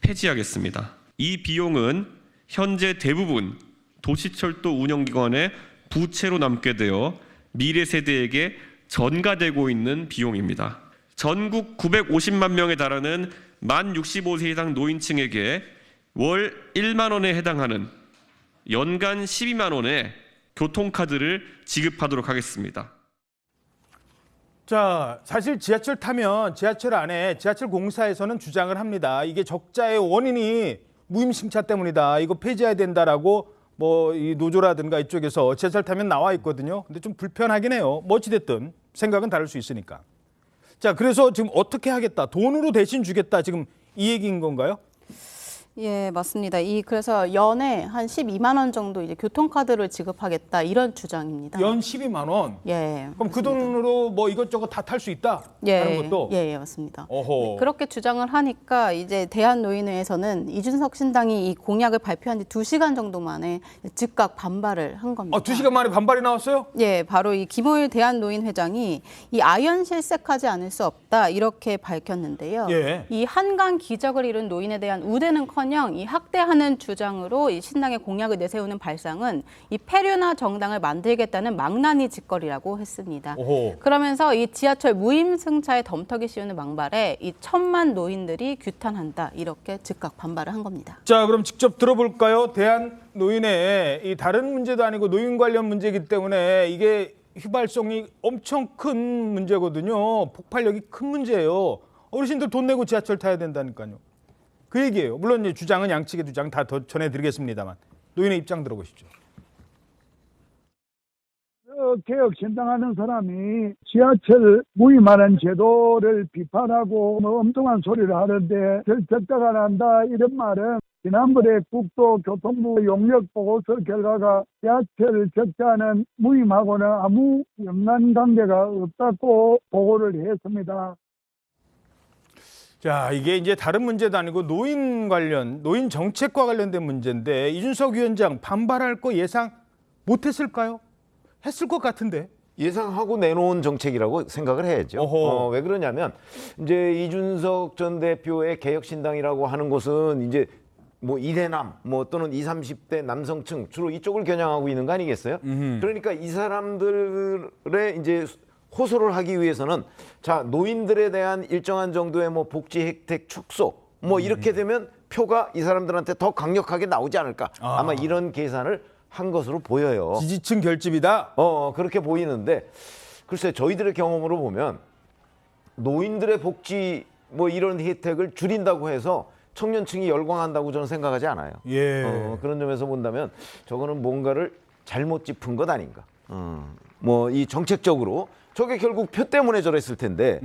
폐지하겠습니다. 이 비용은 현재 대부분 도시철도 운영기관의 부채로 남게 되어 미래 세대에게 전가되고 있는 비용입니다. 전국 950만 명에 달하는 만 65세 이상 노인층에게 월 1만 원에 해당하는 연간 12만 원의 교통카드를 지급하도록 하겠습니다. 자, 사실 지하철 타면 지하철 안에 지하철 공사에서는 주장을 합니다. 이게 적자의 원인이 무임승차 때문이다. 이거 폐지해야 된다라고 이 노조라든가 이쪽에서 지하철 타면 나와 있거든요. 근데 좀 불편하긴 해요. 뭐 어찌됐든 생각은 다를 수 있으니까. 자, 그래서 지금 어떻게 하겠다. 돈으로 대신 주겠다. 지금 이 얘기인 건가요? 예, 맞습니다. 그래서 연에 한 12만 원 정도 이제 교통카드를 지급하겠다 이런 주장입니다. 연 12만 원? 예. 그럼 맞습니다. 그 돈으로 뭐 이것저것 다 탈 수 있다? 하는 것도? 예, 맞습니다. 네, 그렇게 주장을 하니까 이제 대한노인회에서는 이준석 신당이 이 공약을 발표한 지 2시간 정도 만에 즉각 반발을 한 겁니다. 2시간 만에 반발이 나왔어요? 예, 바로 이 김호일 대한노인회장이 이 아연실색하지 않을 수 없다 이렇게 밝혔는데요. 예. 이 한강 기적을 이룬 노인에 대한 우대는커녕 이 학대하는 주장으로 이 신당의 공약을 내세우는 발상은 이 폐륜화 정당을 만들겠다는 망나니 짓거리라고 했습니다. 그러면서 이 지하철 무임승차에 덤터기 씌우는 망발에 이 1,000만 노인들이 규탄한다 이렇게 즉각 반발을 한 겁니다. 자, 그럼 직접 들어볼까요? 대한노인회 이 다른 문제도 아니고 노인 관련 문제이기 때문에 이게 휘발성이 엄청 큰 문제거든요. 폭발력이 큰 문제예요. 어르신들 돈 내고 지하철 타야 된다니까요. 그 얘기예요. 물론 이제 주장은 양측의 주장 다 더 전해드리겠습니다만 노인의 입장 들어보시죠. 개혁신당하는 사람이 지하철 무임하는 제도를 비판하고 엉뚱한 소리를 하는데 별 적자가 난다 이런 말은 지난번에 국토교통부 용역보고서 결과가 지하철 적자는 무임하고는 아무 연관관계가 없다고 보고를 했습니다. 자, 이게 이제 다른 문제도 아니고 노인 정책과 관련된 문제인데 이준석 위원장 반발할 거 예상 못했을까요? 했을 것 같은데. 예상하고 내놓은 정책이라고 생각을 해야죠. 왜 그러냐면 이제 이준석 전 대표의 개혁신당이라고 하는 것은 이제 뭐 이대남 또는 20, 30대 남성층 주로 이쪽을 겨냥하고 있는 거 아니겠어요? 그러니까 이 사람들의 이제 호소를 하기 위해서는 자, 노인들에 대한 일정한 정도의 뭐 복지 혜택 축소 이렇게 되면 표가 이 사람들한테 더 강력하게 나오지 않을까. 아마 이런 계산을 한 것으로 보여요. 지지층 결집이다. 그렇게 보이는데 글쎄 저희들의 경험으로 보면 노인들의 복지 이런 혜택을 줄인다고 해서 청년층이 열광한다고 저는 생각하지 않아요. 그런 점에서 본다면 저거는 뭔가를 잘못 짚은 것 아닌가. 이 정책적으로 저게 결국 표 때문에 저랬을 텐데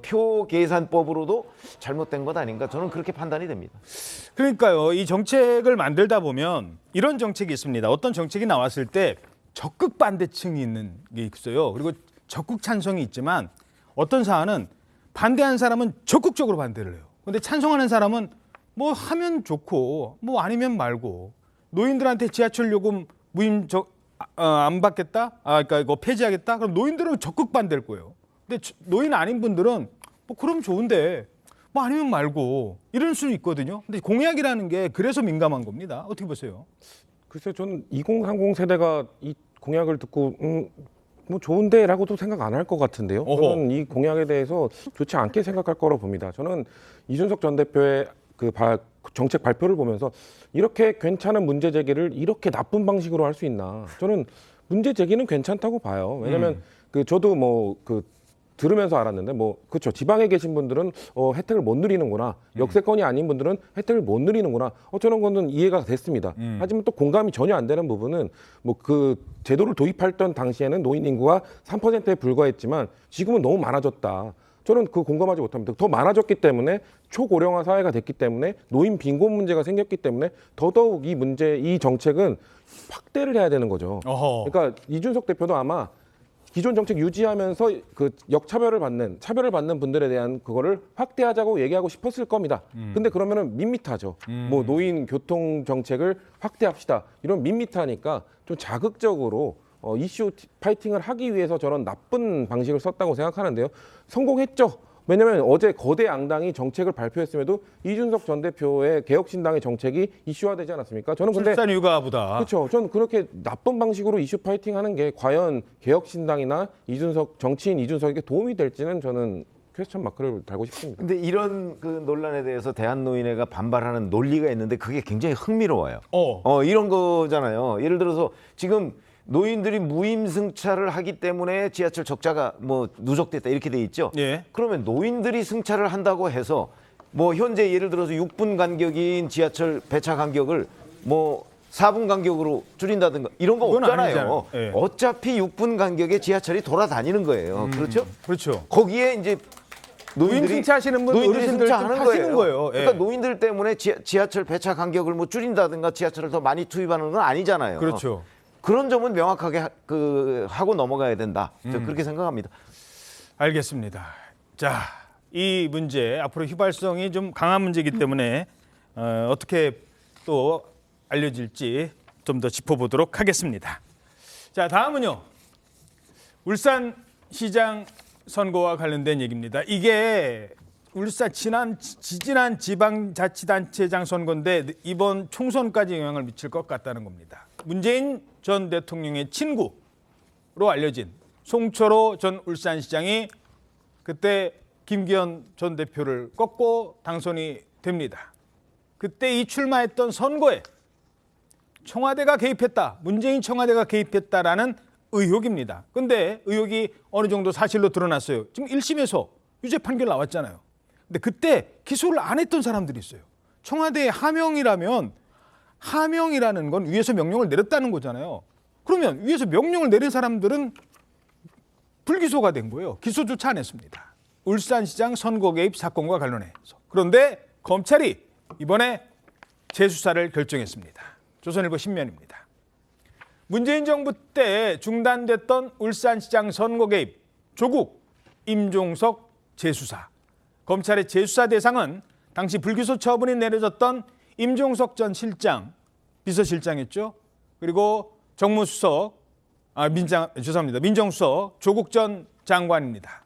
표 계산법으로도 잘못된 것 아닌가 저는 그렇게 판단이 됩니다. 그러니까요. 이 정책을 만들다 보면 이런 정책이 있습니다. 어떤 정책이 나왔을 때 적극 반대층이 있는 게 있어요. 그리고 적극 찬성이 있지만 어떤 사안은 반대한 사람은 적극적으로 반대를 해요. 근데 찬성하는 사람은 뭐 하면 좋고 뭐 아니면 말고 노인들한테 지하철 요금 안 받겠다? 그러니까 이거 폐지하겠다? 그럼 노인들은 적극 반대할 거예요. 근데 노인 아닌 분들은 뭐 그럼 좋은데 뭐 아니면 말고 이럴 수 있거든요. 근데 공약이라는 게 그래서 민감한 겁니다. 어떻게 보세요? 글쎄요, 저는 2030 세대가 이 공약을 듣고 뭐 좋은데라고도 생각 안 할 것 같은데요. 저는 이 공약에 대해서 좋지 않게 생각할 거라고 봅니다. 저는 이준석 전 대표의 정책 발표를 보면서 이렇게 괜찮은 문제 제기를 이렇게 나쁜 방식으로 할 수 있나. 저는 문제 제기는 괜찮다고 봐요. 왜냐하면 저도 들으면서 알았는데 그렇죠. 지방에 계신 분들은 혜택을 못 누리는구나. 역세권이 아닌 분들은 혜택을 못 누리는구나. 저는 그건 이해가 됐습니다. 하지만 또 공감이 전혀 안 되는 부분은 그 제도를 도입했던 당시에는 노인 인구가 3%에 불과했지만 지금은 너무 많아졌다. 저는 그 공감하지 못합니다. 더 많아졌기 때문에 초고령화 사회가 됐기 때문에 노인 빈곤 문제가 생겼기 때문에 더더욱 이 정책은 확대를 해야 되는 거죠. 그러니까 이준석 대표도 아마 기존 정책 유지하면서 차별을 받는 분들에 대한 그거를 확대하자고 얘기하고 싶었을 겁니다. 근데 그러면은 밋밋하죠. 노인 교통 정책을 확대합시다. 이런 밋밋하니까 좀 자극적으로 이슈 파이팅을 하기 위해서 저런 나쁜 방식을 썼다고 생각하는데요. 성공했죠. 왜냐하면 어제 거대 양당이 정책을 발표했음에도 이준석 전 대표의 개혁신당의 정책이 이슈화되지 않았습니까? 저는 근데 출산 휴가보다. 그렇죠. 저는 그렇게 나쁜 방식으로 이슈 파이팅하는 게 과연 개혁신당이나 정치인 이준석에게 도움이 될지는 저는 퀘스천 마크를 달고 싶습니다. 근데 이런 논란에 대해서 대한노인회가 반발하는 논리가 있는데 그게 굉장히 흥미로워요. 이런 거잖아요. 예를 들어서 지금 노인들이 무임승차를 하기 때문에 지하철 적자가 누적됐다 이렇게 돼 있죠. 그러면 노인들이 승차를 한다고 해서 현재 예를 들어서 6분 간격인 지하철 배차 간격을 4분 간격으로 줄인다든가 이런 거 없잖아요. 어차피 6분 간격에 지하철이 돌아다니는 거예요. 그렇죠? 그렇죠. 거기에 이제 노인 승차하시는 분 어르신들 좀 하시는 거예요. 그러니까 노인들 때문에 지하철 배차 간격을 줄인다든가 지하철을 더 많이 투입하는 건 아니잖아요. 그렇죠. 그런 점은 명확하게 하고 넘어가야 된다. 저는 그렇게 생각합니다. 알겠습니다. 자, 이 문제 앞으로 휘발성이 좀 강한 문제이기 때문에 어떻게 또 알려질지 좀 더 짚어보도록 하겠습니다. 자, 다음은요. 울산시장 선거와 관련된 얘기입니다. 이게 지난 지방자치단체장 선거인데 이번 총선까지 영향을 미칠 것 같다는 겁니다. 문재인 전 대통령의 친구로 알려진 송철호 전 울산시장이 그때 김기현 전 대표를 꺾고 당선이 됩니다. 그때 이 출마했던 선거에 청와대가 개입했다, 문재인 청와대가 개입했다라는 의혹입니다. 근데 의혹이 어느 정도 사실로 드러났어요. 지금 1심에서 유죄 판결 나왔잖아요. 근데 그때 기소를 안 했던 사람들이 있어요. 청와대의 하명이라는 건 위에서 명령을 내렸다는 거잖아요. 그러면 위에서 명령을 내린 사람들은 불기소가 된 거예요. 기소조차 안 했습니다. 울산시장 선거 개입 사건과 관련해서. 그런데 검찰이 이번에 재수사를 결정했습니다. 조선일보 신면입니다. 문재인 정부 때 중단됐던 울산시장 선거 개입, 조국, 임종석 재수사. 검찰의 재수사 대상은 당시 불기소 처분이 내려졌던 임종석 전 실장, 비서실장이었죠. 그리고 정무수석, 민정수석 조국 전 장관입니다.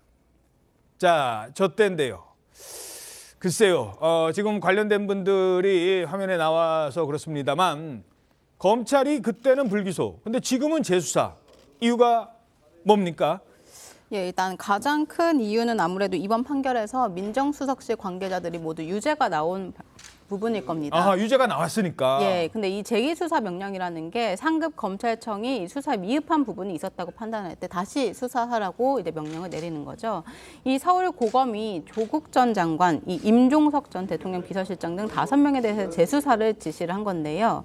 자, 저 때인데요. 글쎄요, 지금 관련된 분들이 화면에 나와서 그렇습니다만 검찰이 그때는 불기소, 근데 지금은 재수사. 이유가 뭡니까? 예, 일단 가장 큰 이유는 아무래도 이번 판결에서 민정수석실 관계자들이 모두 유죄가 나온 부분일 겁니다. 아, 유죄가 나왔으니까. 예, 근데 이 재기수사 명령이라는 게 상급 검찰청이 수사에 미흡한 부분이 있었다고 판단할 때 다시 수사하라고 이제 명령을 내리는 거죠. 이 서울고검이 조국 전 장관, 이 임종석 전 대통령 비서실장 등 5명에 대해서 재수사를 지시를 한 건데요.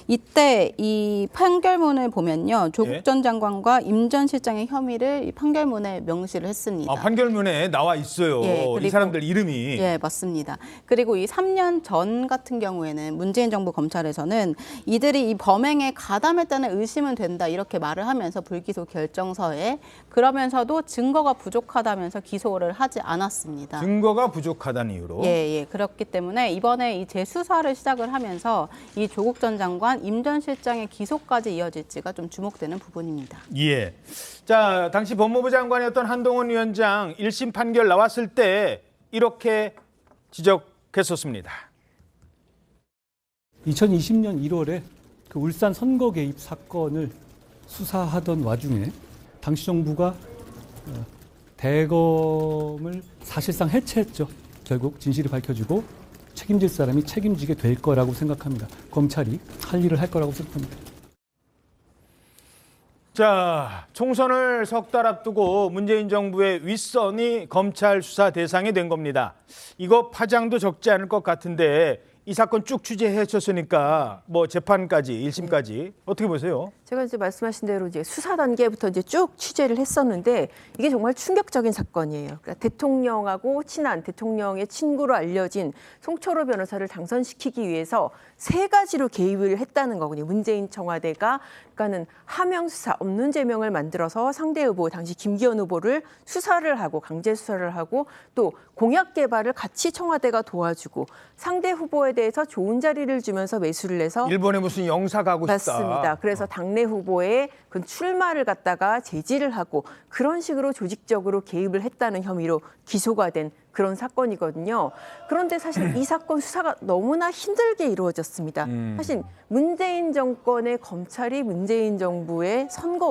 이때 이 판결문을 보면요, 조국 전 장관과 임 전 실장의 혐의를 이 판결문에 명시를 했습니다. 아, 판결문에 나와 있어요. 예, 그리고, 이 사람들 이름이. 예, 맞습니다. 그리고 이 3년 전 같은 경우에는 문재인 정부 검찰에서는 이들이 이 범행에 가담했다는 의심은 된다 이렇게 말을 하면서 불기소 결정서에, 그러면서도 증거가 부족하다면서 기소를 하지 않았습니다. 증거가 부족하다는 이유로. 예. 그렇기 때문에 이번에 이 재수사를 시작을 하면서 이 조국 전 장관, 임 전 실장의 기소까지 이어질지가 좀 주목되는 부분입니다. 예. 자, 당시 법무부 장관이었던 한동훈 위원장 1심 판결 나왔을 때 이렇게 지적했었습니다. 2020년 1월에 그 울산 선거 개입 사건을 수사하던 와중에 당시 정부가 대검을 사실상 해체했죠. 결국 진실이 밝혀지고 책임질 사람이 책임지게 될 거라고 생각합니다. 검찰이 할 일을 할 거라고 생각합니다. 자, 총선을 석 달 앞두고 문재인 정부의 윗선이 검찰 수사 대상이 된 겁니다. 이거 파장도 적지 않을 것 같은데 이 사건 쭉 취재하셨으니까 뭐 재판까지 1심까지 어떻게 보세요? 제가 이제 말씀하신 대로 이제 수사 단계부터 이제 쭉 취재를 했었는데 이게 정말 충격적인 사건이에요. 그러니까 대통령하고 친한, 대통령의 친구로 알려진 송철호 변호사를 당선시키기 위해서 3가지로 개입을 했다는 거군요. 문재인 청와대가 그러니까는 하명 수사, 없는 제명을 만들어서 상대 후보, 당시 김기현 후보를 수사를 하고 강제 수사를 하고 또 공약 개발을 같이 청와대가 도와주고 상대 후보에 대해서 좋은 자리를 주면서 매수를 해서 일본에 무슨 영사 가고 싶다. 맞습니다. 그래서 당내 후보의 그 출마를 갖다가 제지를 하고 그런 식으로 조직적으로 개입을 했다는 혐의로 기소가 된 그런 사건이거든요. 그런데 사실 이 사건 수사가 너무나 힘들게 이루어졌습니다. 사실 문재인 정권의 검찰이 문재인 정부의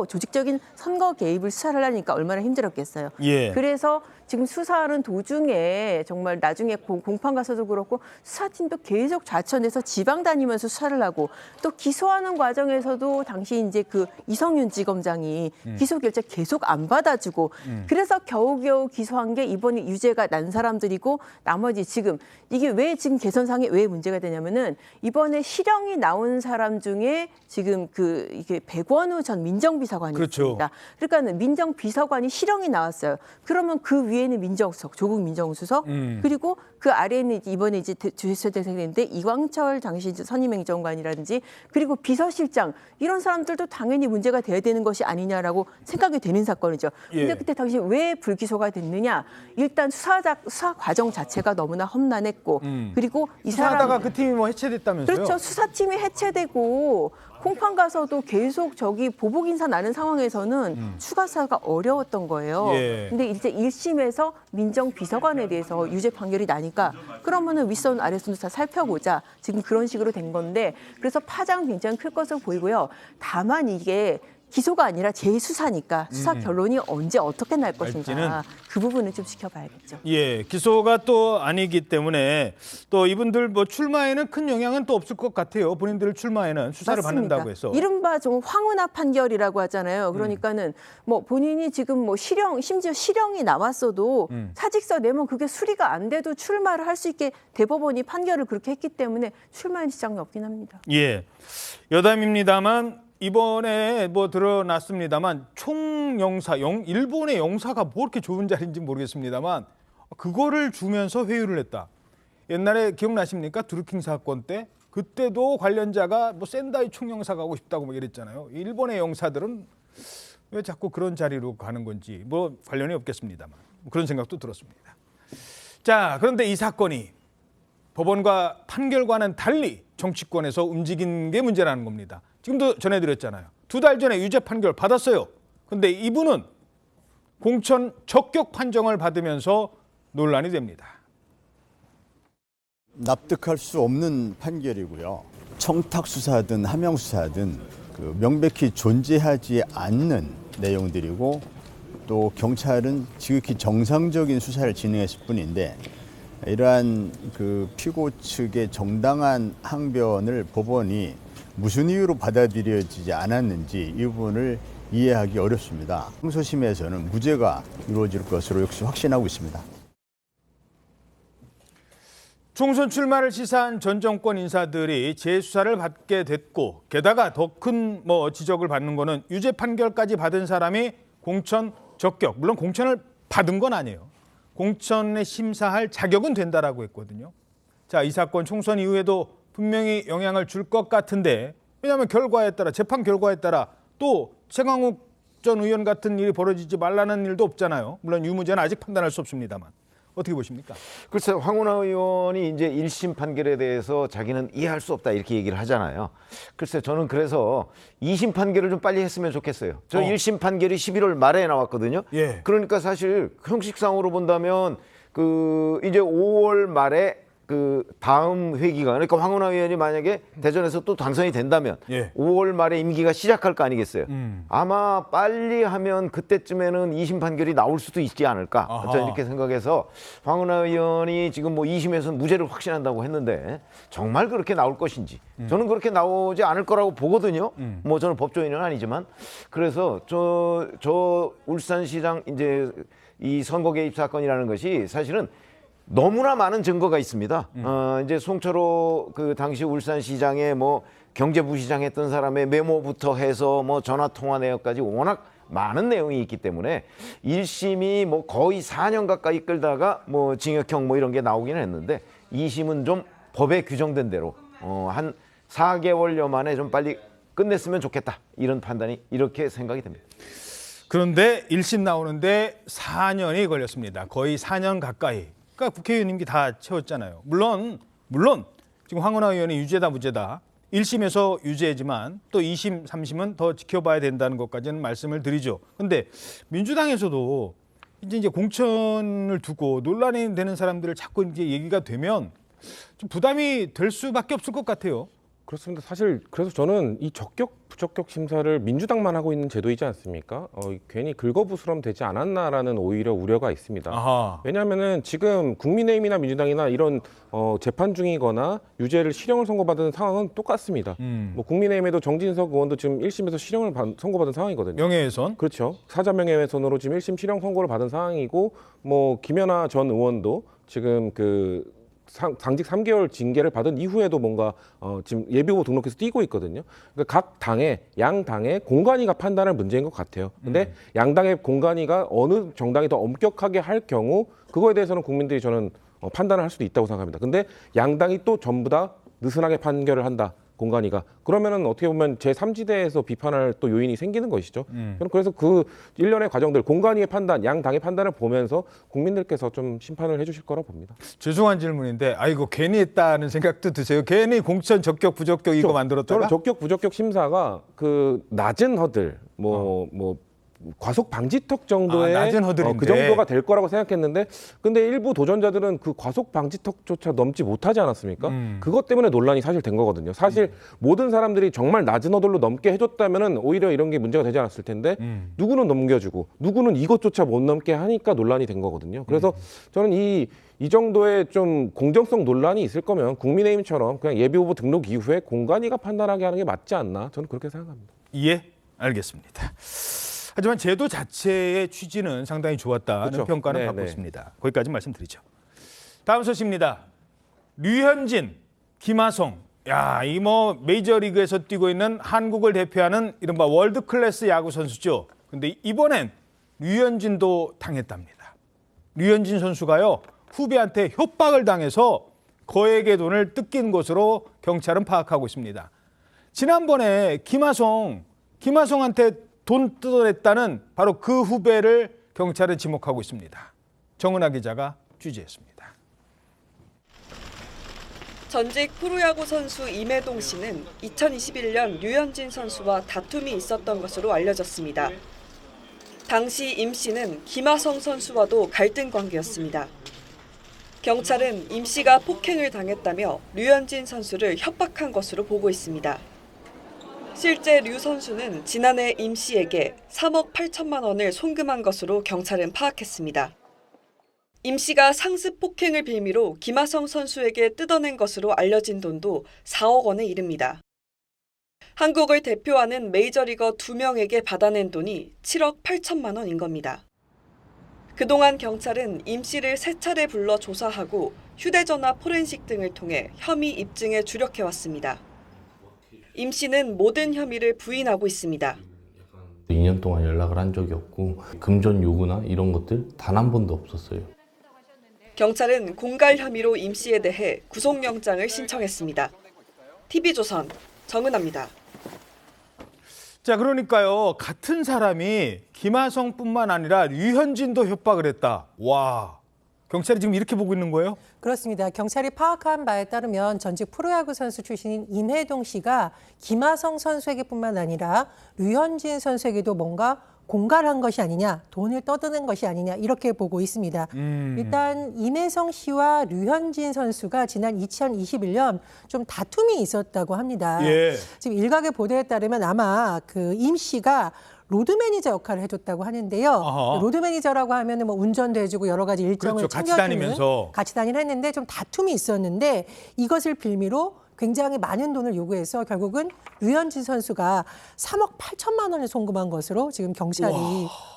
조직적인 선거 개입을 수사를 하니까 얼마나 힘들었겠어요. 예. 그래서 지금 수사하는 도중에 정말 나중에 공판 가서도 그렇고 수사팀도 계속 좌천해서 지방 다니면서 수사를 하고 또 기소하는 과정에서도 당시 이제 그 이성윤 지검장이 기소 결재 계속 안 받아주고 그래서 겨우겨우 기소한 게 이번에 유죄가 난 사람들이고 나머지 지금 이게 왜 지금 개선상에 왜 문제가 되냐면은 이번에 실형이 나온 사람 중에 지금 이게 백원우 전 민정비서관이 그렇죠. 있습니다. 그러니까는 민정비서관이 실형이 나왔어요. 그러면 그 위에는 민정수석, 조국 민정수석 그리고 그 아래에는 이번에 이제 주재수 대상인데 이광철 당시 선임행정관이라든지 그리고 비서실장 이런 사람들도 당연히 문제가 돼야 되는 것이 아니냐라고 생각이 되는 사건이죠. 근데 그때 당시 왜 불기소가 됐느냐? 일단 수사 과정 자체가 너무나 험난했고 그리고 이 수사하다가 그 팀이 뭐 해체됐다면서요? 그렇죠. 수사팀이 해체되고 공판 가서도 계속 보복 인사 나는 상황에서는 추가사가 어려웠던 거예요. 예. 근데 이제 1심에서 민정비서관에 대해서 유죄 판결이 나니까 그러면은 윗선 아랫선도 다 살펴보자. 지금 그런 식으로 된 건데 그래서 파장 굉장히 클 것으로 보이고요. 다만 이게 기소가 아니라 재수사니까 수사 결론이 언제 어떻게 날 것인가 그 부분은 좀 지켜봐야겠죠. 예, 기소가 또 아니기 때문에 또 이분들 뭐 출마에는 큰 영향은 또 없을 것 같아요. 본인들 출마에는 수사를 맞습니다. 받는다고 해서. 이른바 좀 황운하 판결이라고 하잖아요. 그러니까는 뭐 본인이 지금 뭐 심지어 실형이 나왔어도 사직서 내면 그게 수리가 안 돼도 출마를 할 수 있게 대법원이 판결을 그렇게 했기 때문에 출마의 지장이 없긴 합니다. 예, 여담입니다만 이번에 뭐 드러났습니다만 총영사, 일본의 영사가 뭐 이렇게 좋은 자리인지 모르겠습니다만 그거를 주면서 회유를 했다. 옛날에 기억나십니까? 드루킹 사건 때 그때도 관련자가 뭐 센다이 총영사 가고 싶다고 뭐 이랬잖아요. 일본의 영사들은 왜 자꾸 그런 자리로 가는 건지 뭐 관련이 없겠습니다만 그런 생각도 들었습니다. 자, 그런데 이 사건이 법원과 판결과는 달리 정치권에서 움직인 게 문제라는 겁니다. 지금도 전해드렸잖아요. 2달 전에 유죄 판결 받았어요. 근데 이분은 공천 적격 판정을 받으면서 논란이 됩니다. 납득할 수 없는 판결이고요. 청탁수사든 함양수사든 명백히 존재하지 않는 내용들이고 또 경찰은 지극히 정상적인 수사를 진행했을 뿐인데 이러한 피고 측의 정당한 항변을 법원이 무슨 이유로 받아들여지지 않았는지 이 부분을 이해하기 어렵습니다. 항소심에서는 무죄가 이루어질 것으로 역시 확신하고 있습니다. 총선 출마를 시사한 전 정권 인사들이 재수사를 받게 됐고 게다가 더 큰 지적을 받는 거는 유죄 판결까지 받은 사람이 공천 적격, 물론 공천을 받은 건 아니에요. 공천에 심사할 자격은 된다라고 했거든요. 자, 이 사건 총선 이후에도 분명히 영향을 줄 것 같은데 왜냐하면 결과에 따라 재판 결과에 따라 또 최강욱 전 의원 같은 일이 벌어지지 말라는 일도 없잖아요. 물론 유무죄는 아직 판단할 수 없습니다만. 어떻게 보십니까? 글쎄 황운하 의원이 이제 1심 판결에 대해서 자기는 이해할 수 없다 이렇게 얘기를 하잖아요. 글쎄 저는 그래서 2심 판결을 좀 빨리 했으면 좋겠어요. 저 1심 판결이 11월 말에 나왔거든요. 예. 그러니까 사실 형식상으로 본다면 이제 5월 말에 다음 회기가 그러니까 황운하 의원이 만약에 대전에서 또 당선이 된다면 5월 말에 임기가 시작할 거 아니겠어요. 아마 빨리 하면 그때쯤에는 2심 판결이 나올 수도 있지 않을까. 저는 이렇게 생각해서 황운하 의원이 지금 2심에서 무죄를 확신한다고 했는데 정말 그렇게 나올 것인지 저는 그렇게 나오지 않을 거라고 보거든요. 저는 법조인은 아니지만 그래서 저 울산시장 이제 이 선거 개입 사건이라는 것이 사실은 너무나 많은 증거가 있습니다. 이제 송철호 당시 울산시장의 경제부시장 했던 사람의 메모부터 해서 전화 통화 내역까지 워낙 많은 내용이 있기 때문에 1심이 거의 4년 가까이 끌다가 징역형 이런 게 나오긴 했는데 2심은 좀 법에 규정된 대로 한 4개월여 만에 좀 빨리 끝냈으면 좋겠다. 이런 판단이 이렇게 생각이 됩니다. 그런데 1심 나오는데 4년이 걸렸습니다. 거의 4년 가까이. 그러니까 국회의원 임기 다 채웠잖아요. 물론 지금 황운하 의원이 유죄다 무죄다. 1심에서 유죄지만 또 2심, 3심은 더 지켜봐야 된다는 것까지는 말씀을 드리죠. 그런데 민주당에서도 이제 공천을 두고 논란이 되는 사람들을 자꾸 이제 얘기가 되면 좀 부담이 될 수밖에 없을 것 같아요. 그렇습니다. 사실 그래서 저는 이 적격 부적격 심사를 민주당만 하고 있는 제도이지 않습니까? 괜히 긁어부스럼 되지 않았나라는 오히려 우려가 있습니다. 왜냐하면은 지금 국민의힘이나 민주당이나 이런 재판 중이거나 유죄를 실형을 선고받은 상황은 똑같습니다. 국민의힘에도 정진석 의원도 지금 1심에서 실형을 선고받은 상황이거든요. 명예훼손? 그렇죠. 사자 명예훼손으로 지금 1심 실형 선고를 받은 상황이고 김연아 전 의원도 지금 당직 3개월 징계를 받은 이후에도 뭔가 지금 예비후보 등록해서 뛰고 있거든요. 그러니까 각 당의 양당의 공관위가 판단할 문제인 것 같아요. 근데 양당의 공관위가 어느 정당이 더 엄격하게 할 경우 그거에 대해서는 국민들이 저는 판단을 할 수도 있다고 생각합니다. 근데 양당이 또 전부 다 느슨하게 판결을 한다. 공관위가. 그러면은 어떻게 보면 제3지대에서 비판할 또 요인이 생기는 것이죠. 저는 그래서 일련의 과정들, 공관위의 판단, 양 당의 판단을 보면서 국민들께서 좀 심판을 해주실 거라고 봅니다. 죄송한 질문인데, 아이고 괜히 했다는 생각도 드세요? 괜히 공천 적격 부적격 이거 만들었다가? 저는 적격 부적격 심사가 낮은 허들, 과속 방지턱 정도의 낮은 허들인데. 그 정도가 될 거라고 생각했는데 근데 일부 도전자들은 그 과속 방지턱조차 넘지 못하지 않았습니까? 그것 때문에 논란이 사실 된 거거든요. 사실 모든 사람들이 정말 낮은 허들로 넘게 해줬다면은 오히려 이런 게 문제가 되지 않았을 텐데 누구는 넘겨주고 누구는 이것조차 못 넘게 하니까 논란이 된 거거든요. 그래서 저는 이 정도의 좀 공정성 논란이 있을 거면 국민의힘처럼 그냥 예비후보 등록 이후에 공관위가 판단하게 하는 게 맞지 않나? 저는 그렇게 생각합니다. 예, 알겠습니다. 하지만 제도 자체의 취지는 상당히 좋았다는 그렇죠. 평가는 받고 있습니다. 거기까지 말씀드리죠. 다음 소식입니다. 류현진, 김하성. 야, 이 메이저리그에서 뛰고 있는 한국을 대표하는 이른바 월드 클래스 야구 선수죠. 근데 이번엔 류현진도 당했답니다. 류현진 선수가요, 후배한테 협박을 당해서 거액의 돈을 뜯긴 것으로 경찰은 파악하고 있습니다. 지난번에 김하성한테 돈 뜯어냈다는 바로 그 후배를 경찰은 지목하고 있습니다. 정은하 기자가 취재했습니다. 전직 프로야구 선수 임혜동 씨는 2021년 류현진 선수와 다툼이 있었던 것으로 알려졌습니다. 당시 임 씨는 김하성 선수와도 갈등 관계였습니다. 경찰은 임 씨가 폭행을 당했다며 류현진 선수를 협박한 것으로 보고 있습니다. 실제 류 선수는 지난해 임 씨에게 3억 8천만 원을 송금한 것으로 경찰은 파악했습니다. 임 씨가 상습 폭행을 빌미로 김하성 선수에게 뜯어낸 것으로 알려진 돈도 4억 원에 이릅니다. 한국을 대표하는 메이저리거 2명에게 받아낸 돈이 7억 8천만 원인 겁니다. 그동안 경찰은 임 씨를 3차례 불러 조사하고 휴대전화 포렌식 등을 통해 혐의 입증에 주력해왔습니다. 임 씨는 모든 혐의를 부인하고 있습니다. 2년 동안 연락을 한 적이 없고 금전 요구나 이런 것들 단 한 번도 없었어요. 경찰은 공갈 혐의로 임 씨에 대해 구속영장을 신청했습니다. TV조선 정은아입니다. 자, 그러니까요. 같은 사람이 김하성뿐만 아니라 류현진도 협박을 했다. 와, 경찰이 지금 이렇게 보고 있는 거예요? 그렇습니다. 경찰이 파악한 바에 따르면 전직 프로야구 선수 출신인 임혜동 씨가 김하성 선수에게뿐만 아니라 류현진 선수에게도 뭔가 공갈한 것이 아니냐, 돈을 떠드는 것이 아니냐 이렇게 보고 있습니다. 일단 임혜성 씨와 류현진 선수가 지난 2021년 좀 다툼이 있었다고 합니다. 예. 지금 일각의 보도에 따르면 아마 그 임 씨가 로드 매니저 역할을 해줬다고 하는데요. 어허. 로드 매니저라고 하면은 뭐 운전도 해주고 여러 가지 일정을 그렇죠. 같이 챙겨주는 다니면서. 같이 다니긴 했는데 좀 다툼이 있었는데 이것을 빌미로 굉장히 많은 돈을 요구해서 결국은 류현진 선수가 3억 8천만 원을 송금한 것으로 지금 경찰이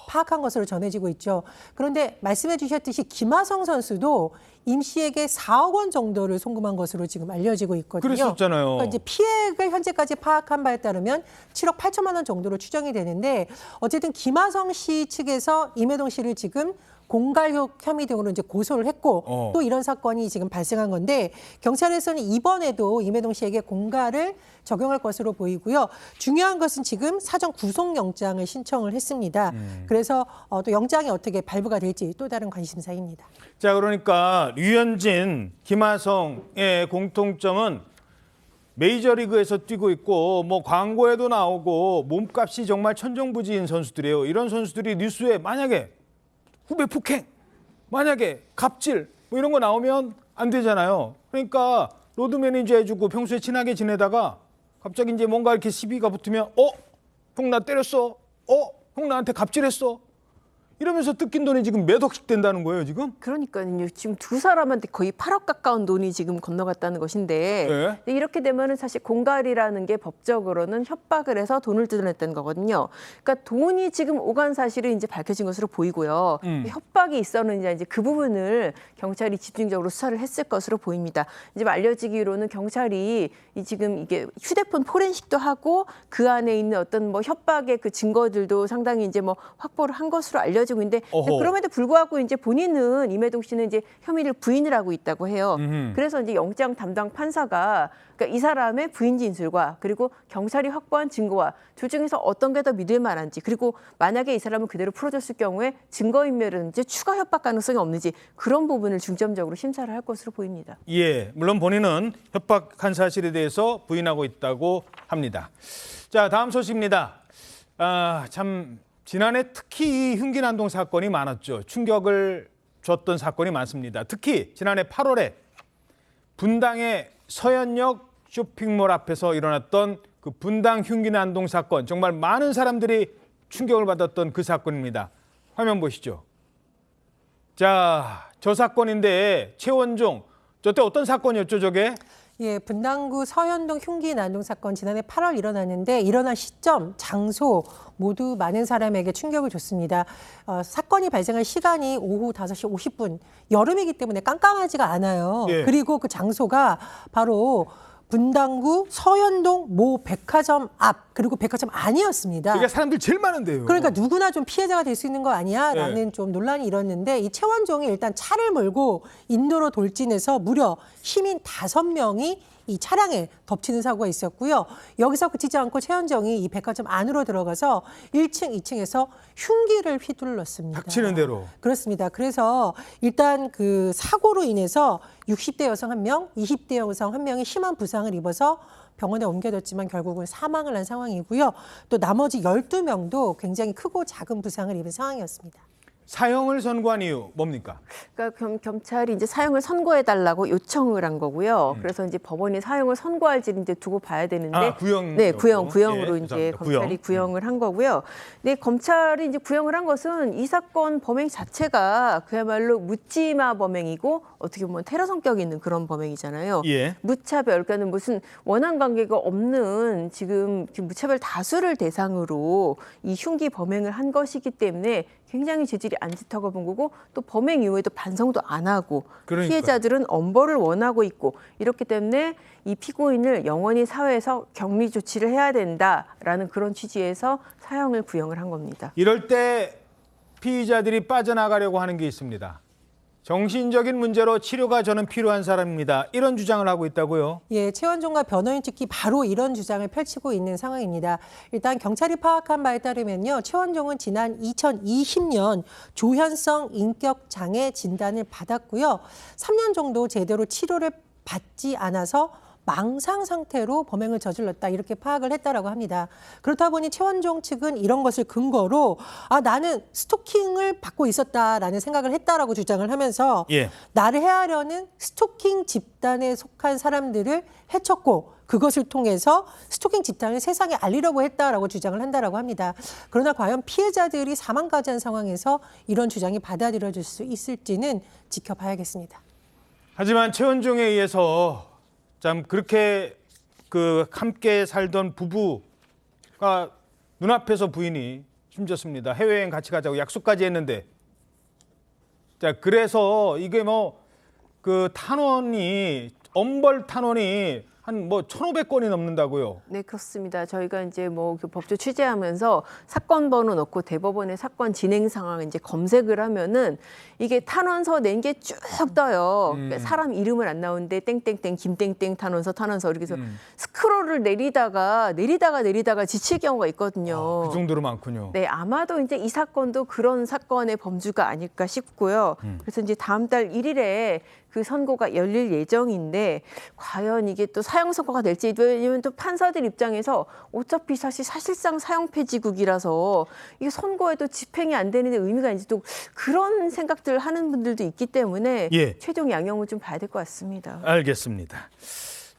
파악한 것으로 전해지고 있죠. 그런데 말씀해 주셨듯이 김하성 선수도 임 씨에게 4억 원 정도를 송금한 것으로 지금 알려지고 있거든요. 그랬었잖아요. 그러니까 이제 피해액을 현재까지 파악한 바에 따르면 7억 8천만 원 정도로 추정이 되는데 어쨌든 김하성 씨 측에서 임혜동 씨를 지금 공갈욕 혐의 등으로 이제 고소를 했고 또 이런 사건이 지금 발생한 건데 경찰에서는 이번에도 임혜동 씨에게 공갈을 적용할 것으로 보이고요. 중요한 것은 지금 사전 구속영장을 신청을 했습니다. 그래서 또 영장이 어떻게 발부가 될지 또 다른 관심사입니다. 자, 그러니까 류현진, 김하성의 공통점은 메이저리그에서 뛰고 있고 뭐 광고에도 나오고 몸값이 정말 천정부지인 선수들이에요. 이런 선수들이 뉴스에 만약에 후배 폭행, 만약에 갑질 뭐 이런 거 나오면 안 되잖아요. 그러니까 로드 매니저 해주고 평소에 친하게 지내다가 갑자기 이제 뭔가 이렇게 시비가 붙으면 형 나 때렸어. 형 나한테 갑질했어. 이러면서 뜯긴 돈이 지금 몇 억씩 된다는 거예요, 지금? 그러니까요. 지금 두 사람한테 거의 8억 가까운 돈이 지금 건너갔다는 것인데 이렇게 되면은 사실 공갈이라는 게 법적으로는 협박을 해서 돈을 뜯어냈다는 거거든요. 그러니까 돈이 지금 오간 사실이 이제 밝혀진 것으로 보이고요. 협박이 있었느냐 이제 그 부분을 경찰이 집중적으로 수사를 했을 것으로 보입니다. 이제 알려지기로는 경찰이 지금 이게 휴대폰 포렌식도 하고 그 안에 있는 어떤 뭐 협박의 그 증거들도 상당히 이제 뭐 확보를 한 것으로 알려지고 있는데 그럼에도 불구하고 이제 본인은 임혜동 씨는 이제 혐의를 부인을 하고 있다고 해요. 그래서 이제 영장 담당 판사가 그러니까 이 사람의 부인 진술과 그리고 경찰이 확보한 증거와 둘 중에서 어떤 게 더 믿을 만한지 그리고 만약에 이 사람을 그대로 풀어줬을 경우에 증거인멸이라든지 추가 협박 가능성이 없는지 그런 부분을 중점적으로 심사를 할 것으로 보입니다. 예, 물론 본인은 협박한 사실에 대해서 부인하고 있다고 합니다. 자, 다음 소식입니다. 참 지난해 특히 이 흉기난동 사건이 많았죠. 충격을 줬던 사건이 많습니다. 특히 지난해 8월에 분당의 서현역 쇼핑몰 앞에서 일어났던 그 분당 흉기난동 사건, 정말 많은 사람들이 충격을 받았던 그 사건입니다. 화면 보시죠. 자, 저 사건인데 최원종, 저때 어떤 사건이었죠, 저게? 예, 분당구 서현동 흉기 난동 사건 지난해 8월 일어났는데 일어난 시점, 장소 모두 많은 사람에게 충격을 줬습니다. 사건이 발생한 시간이 오후 5시 50분, 여름이기 때문에 깜깜하지가 않아요. 예. 그리고 그 장소가 바로 분당구 서현동 모 백화점 앞, 그리고 백화점 안이었습니다. 그게 사람들 제일 많은데요. 그러니까 누구나 좀 피해자가 될 수 있는 거 아니야? 라는 좀 논란이 일었는데 이 최원종이 일단 차를 몰고 인도로 돌진해서 무려 시민 5명이 이 차량에 덮치는 사고가 있었고요. 여기서 그치지 않고 최원정이 이 백화점 안으로 들어가서 1층, 2층에서 흉기를 휘둘렀습니다. 닥치는 대로. 그렇습니다. 그래서 일단 그 사고로 인해서 60대 여성 1명, 20대 여성 1명이 심한 부상을 입어서 병원에 옮겨졌지만 결국은 사망을 한 상황이고요. 또 나머지 12명도 굉장히 크고 작은 부상을 입은 상황이었습니다. 사형을 선고한 이유 뭡니까? 그러니까 겸찰이 이제 사형을 선고해달라고 요청을 한 거고요. 그래서 이제 법원이 사형을 선고할지를 이제 두고 봐야 되는데, 구형, 네, 구형으로 예, 이제 죄송합니다. 검찰이 구형을 한 거고요. 근데 검찰이 이제 구형을 한 것은 이 사건 범행 자체가 그야말로 묻지마 범행이고 어떻게 보면 테러 성격이 있는 그런 범행이잖아요. 예. 무차별, 그러니까 무슨 원한 관계가 없는 지금 무차별 다수를 대상으로 이 흉기 범행을 한 것이기 때문에 굉장히 재질이 안 좋다고 본 거고 또 범행 이후에도 반성도 안 하고 그러니까요. 피해자들은 엄벌을 원하고 있고 이렇기 때문에 이 피고인을 영원히 사회에서 격리 조치를 해야 된다라는 그런 취지에서 사형을 구형을 한 겁니다. 이럴 때 피의자들이 빠져나가려고 하는 게 있습니다. 정신적인 문제로 치료가 저는 필요한 사람입니다. 이런 주장을 하고 있다고요? 예, 최원종과 변호인 측이 바로 이런 주장을 펼치고 있는 상황입니다. 일단 경찰이 파악한 바에 따르면요. 최원종은 지난 2020년 조현성 인격장애 진단을 받았고요. 3년 정도 제대로 치료를 받지 않아서 망상 상태로 범행을 저질렀다 이렇게 파악을 했다라고 합니다. 그렇다 보니 최원종 측은 이런 것을 근거로 나는 스토킹을 받고 있었다라는 생각을 했다라고 주장을 하면서 나를 해하려는 스토킹 집단에 속한 사람들을 해쳤고 그것을 통해서 스토킹 집단을 세상에 알리려고 했다라고 주장을 한다라고 합니다. 그러나 과연 피해자들이 사망까지 한 상황에서 이런 주장이 받아들여질 수 있을지는 지켜봐야겠습니다. 하지만 최원종에 의해서 참 그렇게 함께 살던 부부가 눈앞에서 부인이 숨졌습니다. 해외여행 같이 가자고 약속까지 했는데, 자 그래서 이게 탄원이 엄벌 탄원이 한 1,500건이 넘는다고요? 네, 그렇습니다. 저희가 이제 그 법조 취재하면서 사건 번호 넣고 대법원의 사건 진행 상황 이제 검색을 하면은 이게 탄원서 낸 게 쭉 떠요. 그러니까 사람 이름을 안 나오는데 땡땡땡 김땡땡 탄원서 이렇게 해서 스크롤을 내리다가 지칠 경우가 있거든요. 그 정도로 많군요. 네, 아마도 이제 이 사건도 그런 사건의 범주가 아닐까 싶고요. 그래서 이제 다음 달 1일에 그 선고가 열릴 예정인데 과연 이게 또 사형 선고가 될지, 왜냐면 또 판사들 입장에서 어차피 사실상 사형 폐지국이라서 이게 선고에도 집행이 안 되는데 의미가 있는지 또 그런 생각들을 하는 분들도 있기 때문에 최종 양형을 좀 봐야 될 것 같습니다. 알겠습니다.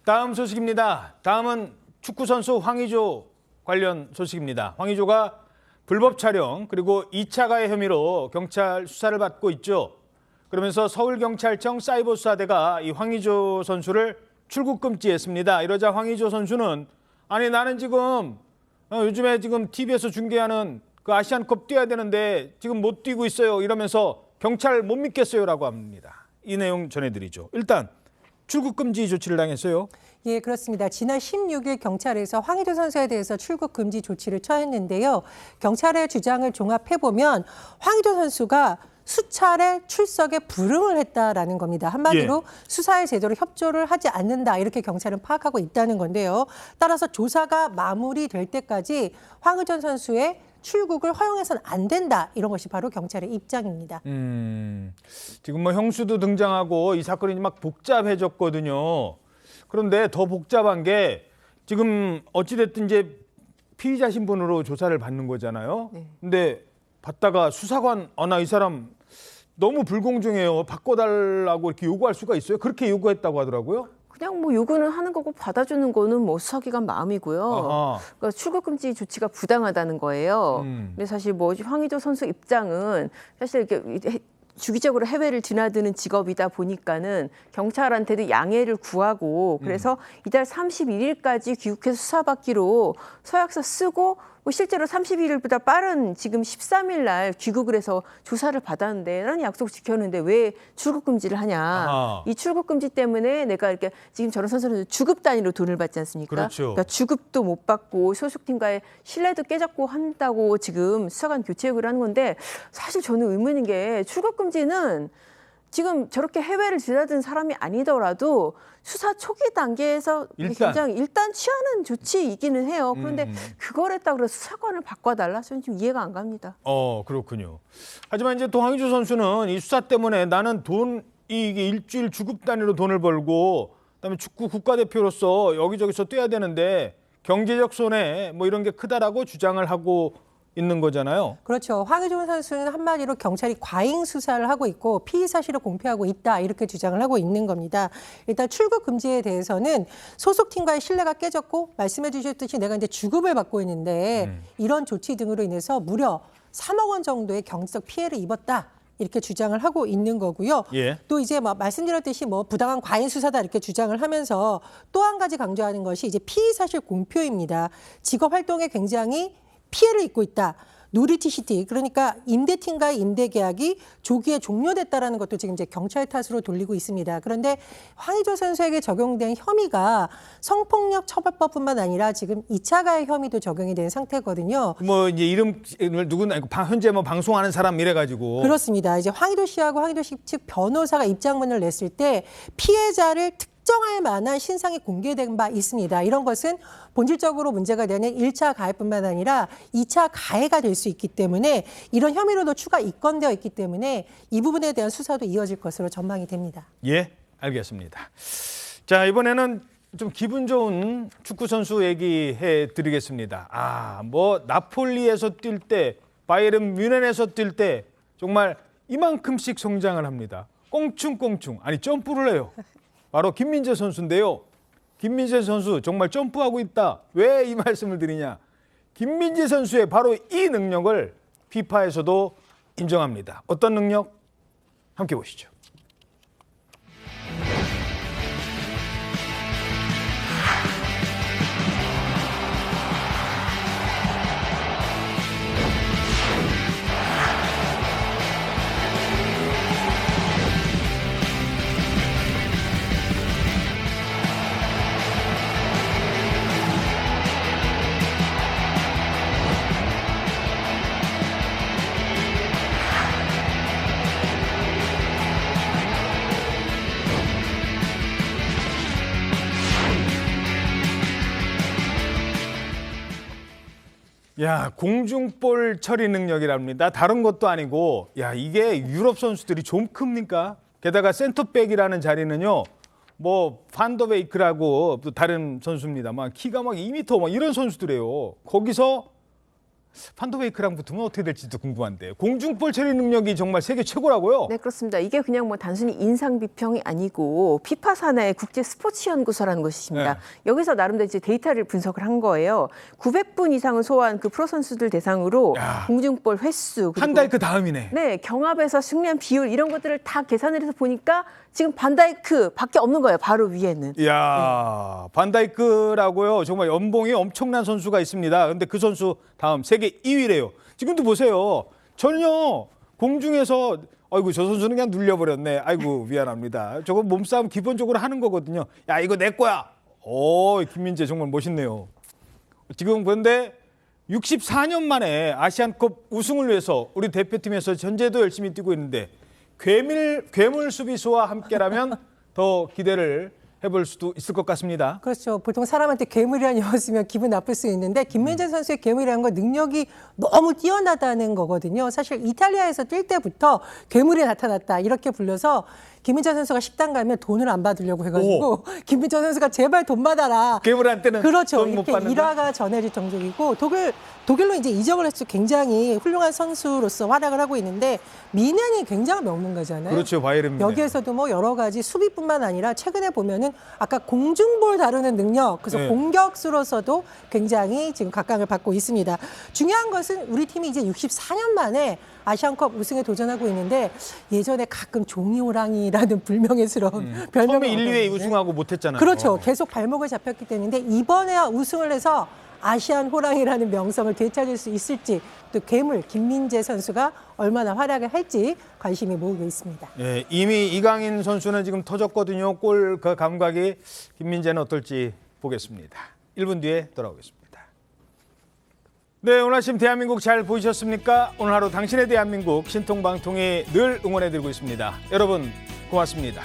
다음 소식입니다. 다음은 축구 선수 황의조 관련 소식입니다. 황의조가 불법 촬영 그리고 2차 가해 혐의로 경찰 수사를 받고 있죠. 그러면서 서울경찰청 사이버수사대가 이 황의조 선수를 출국 금지했습니다. 이러자 황의조 선수는 나는 지금 요즘에 TV에서 중계하는 그 아시안컵 뛰어야 되는데 지금 못 뛰고 있어요. 이러면서 경찰 못 믿겠어요라고 합니다. 이 내용 전해드리죠. 일단 출국 금지 조치를 당했어요. 예, 그렇습니다. 지난 16일 경찰에서 황의조 선수에 대해서 출국 금지 조치를 처했는데요. 경찰의 주장을 종합해보면 황의조 선수가 수차례 출석에 불응을 했다라는 겁니다. 한마디로 수사에 제대로 협조를 하지 않는다 이렇게 경찰은 파악하고 있다는 건데요. 따라서 조사가 마무리될 때까지 황의조 선수의 출국을 허용해서는 안 된다 이런 것이 바로 경찰의 입장입니다. 지금 형수도 등장하고 이 사건이 막 복잡해졌거든요. 그런데 더 복잡한 게 지금 어찌됐든 이제 피의자 신분으로 조사를 받는 거잖아요. 근데 받다가 수사관 이 사람 너무 불공정해요. 바꿔달라고 이렇게 요구할 수가 있어요? 그렇게 요구했다고 하더라고요. 그냥 요구는 하는 거고 받아주는 거는 수사기관 마음이고요. 그러니까 출국 금지 조치가 부당하다는 거예요. 근데 사실 황의조 선수 입장은 사실 이렇게 주기적으로 해외를 드나드는 직업이다 보니까는 경찰한테도 양해를 구하고 그래서 이달 31일까지 귀국해서 수사받기로 서약서 쓰고 실제로 31일보다 빠른 지금 13일 날 귀국을 해서 조사를 받았는데 나는 약속 지켰는데 왜 출국 금지를 하냐. 이 출국 금지 때문에 내가 이렇게 지금 저런 선수는 주급 단위로 돈을 받지 않습니까? 그렇죠. 그러니까 주급도 못 받고 소속팀과의 신뢰도 깨졌고 한다고 지금 수사관 교체 요구를 하는 건데 사실 저는 의문인 게 출국 금지는 지금 저렇게 해외를 드나든 사람이 아니더라도 수사 초기 단계에서 굉장히 일단 취하는 조치이기는 해요. 그런데 그걸 했다고 해서 수사관을 바꿔달라? 저는 좀 이해가 안 갑니다. 그렇군요. 하지만 이제 또 황의조 선수는 이 수사 때문에 나는 돈 이게 일주일 주급 단위로 돈을 벌고 그다음에 축구 국가대표로서 여기저기서 뛰어야 되는데 경제적 손해 뭐 이런 게 크다라고 주장을 하고 있는 거잖아요. 그렇죠. 황의조 선수는 한마디로 경찰이 과잉 수사를 하고 있고 피의 사실을 공표하고 있다 이렇게 주장을 하고 있는 겁니다. 일단 출국 금지에 대해서는 소속팀과의 신뢰가 깨졌고 말씀해 주셨듯이 내가 이제 주급을 받고 있는데 이런 조치 등으로 인해서 무려 3억 원 정도의 경제적 피해를 입었다. 이렇게 주장을 하고 있는 거고요. 예. 또 이제 말씀드렸듯이 부당한 과잉 수사다 이렇게 주장을 하면서 또 한 가지 강조하는 것이 이제 피의 사실 공표입니다. 직업 활동에 굉장히 피해를 입고 있다. 노리티시티 그러니까 임대팀과의 임대 계약이 조기에 종료됐다라는 것도 지금 이제 경찰 탓으로 돌리고 있습니다. 그런데 황의조 선수에게 적용된 혐의가 성폭력 처벌법뿐만 아니라 지금 2차 가해 혐의도 적용이 된 상태거든요. 뭐 이제 이름을 누군 현재 뭐 방송하는 사람 이래가지고 그렇습니다. 이제 황의조 씨하고 황의조 씨 측 변호사가 입장문을 냈을 때 피해자를 특정할 만한 신상이 공개된 바 있습니다. 이런 것은 본질적으로 문제가 되는 1차 가해뿐만 아니라 2차 가해가 될 수 있기 때문에 이런 혐의로도 추가 입건되어 있기 때문에 이 부분에 대한 수사도 이어질 것으로 전망이 됩니다. 예, 알겠습니다. 자, 이번에는 좀 기분 좋은 축구 선수 얘기해 드리겠습니다. 나폴리에서 뛸 때, 바이에른 뮌헨에서 뛸 때 정말 이만큼씩 성장을 합니다. 꽁충꽁충, 아니 점프를 해요. 바로 김민재 선수인데요. 김민재 선수 정말 점프하고 있다. 왜 이 말씀을 드리냐. 김민재 선수의 바로 이 능력을 피파에서도 인정합니다. 어떤 능력? 함께 보시죠. 야, 공중볼 처리 능력이랍니다. 다른 것도 아니고, 야, 이게 유럽 선수들이 좀 큽니까? 게다가 센터백이라는 자리는요, 판더베이크라고 또 다른 선수입니다만 키가 2m 이런 선수들이에요. 거기서 판더베이크랑 붙으면 어떻게 될지도 궁금한데 공중볼 처리 능력이 정말 세계 최고라고요? 네, 그렇습니다. 이게 그냥 단순히 인상 비평이 아니고 피파 산하의 국제 스포츠 연구소라는 것입니다. 네. 여기서 나름대로 이제 데이터를 분석을 한 거예요. 900분 이상을 소화한 그 프로 선수들 대상으로 공중볼 횟수, 판다이크 다음이네. 네, 경합에서 승리한 비율 이런 것들을 다 계산을 해서 보니까 지금 반다이크밖에 없는 거예요. 바로 위에는. 이야, 반다이크라고요. 정말 연봉이 엄청난 선수가 있습니다. 근데 그 선수 다음 세계 2위래요. 지금도 보세요. 전혀 공중에서 아이고 저 선수는 그냥 눌려버렸네. 아이고 미안합니다. 저거 몸싸움 기본적으로 하는 거거든요. 야 이거 내 거야. 오, 김민재 정말 멋있네요. 지금 그런데 64년 만에 아시안컵 우승을 위해서 우리 대표팀에서 현재도 열심히 뛰고 있는데 괴물 수비수와 함께라면 더 기대를 해볼 수도 있을 것 같습니다. 그렇죠. 보통 사람한테 괴물이라는 영어 쓰면 기분 나쁠 수 있는데 김민재 선수의 괴물이라는 건 능력이 너무 뛰어나다는 거거든요. 사실 이탈리아에서 뛸 때부터 괴물이 나타났다 이렇게 불려서 김민재 선수가 식당 가면 돈을 안 받으려고 해가지고 김민재 선수가 제발 돈 받아라. 괴물한테는 그렇죠. 돈 못 이렇게 받는다. 일화가 전해질 정도이고 독일로 이제 이적을 해서 굉장히 훌륭한 선수로서 활약을 하고 있는데 뮌헨이 굉장히 명문가잖아요. 그렇죠. 바이에른 뮌헨. 여기에서도 여러 가지 수비뿐만 아니라 최근에 보면은 아까 공중볼 다루는 능력, 그래서 네. 공격수로서도 굉장히 지금 각광을 받고 있습니다. 중요한 것은 우리 팀이 이제 64년 만에 아시안컵 우승에 도전하고 있는데 예전에 가끔 종이호랑이라는 불명예스러운 별명을 처음에 1, 2회 우승하고 못했잖아요. 그렇죠. 계속 발목을 잡혔기 때문에 이번에야 우승을 해서 아시안 호랑이라는 명성을 되찾을 수 있을지 또 괴물 김민재 선수가 얼마나 활약을 할지 관심이 모으고 있습니다. 네, 이미 이강인 선수는 지금 터졌거든요. 골 그 감각이 김민재는 어떨지 보겠습니다. 1분 뒤에 돌아오겠습니다. 네, 오늘 아침 대한민국 잘 보이셨습니까? 오늘 하루 당신의 대한민국 신통방통이 늘 응원해드리고 있습니다. 여러분 고맙습니다.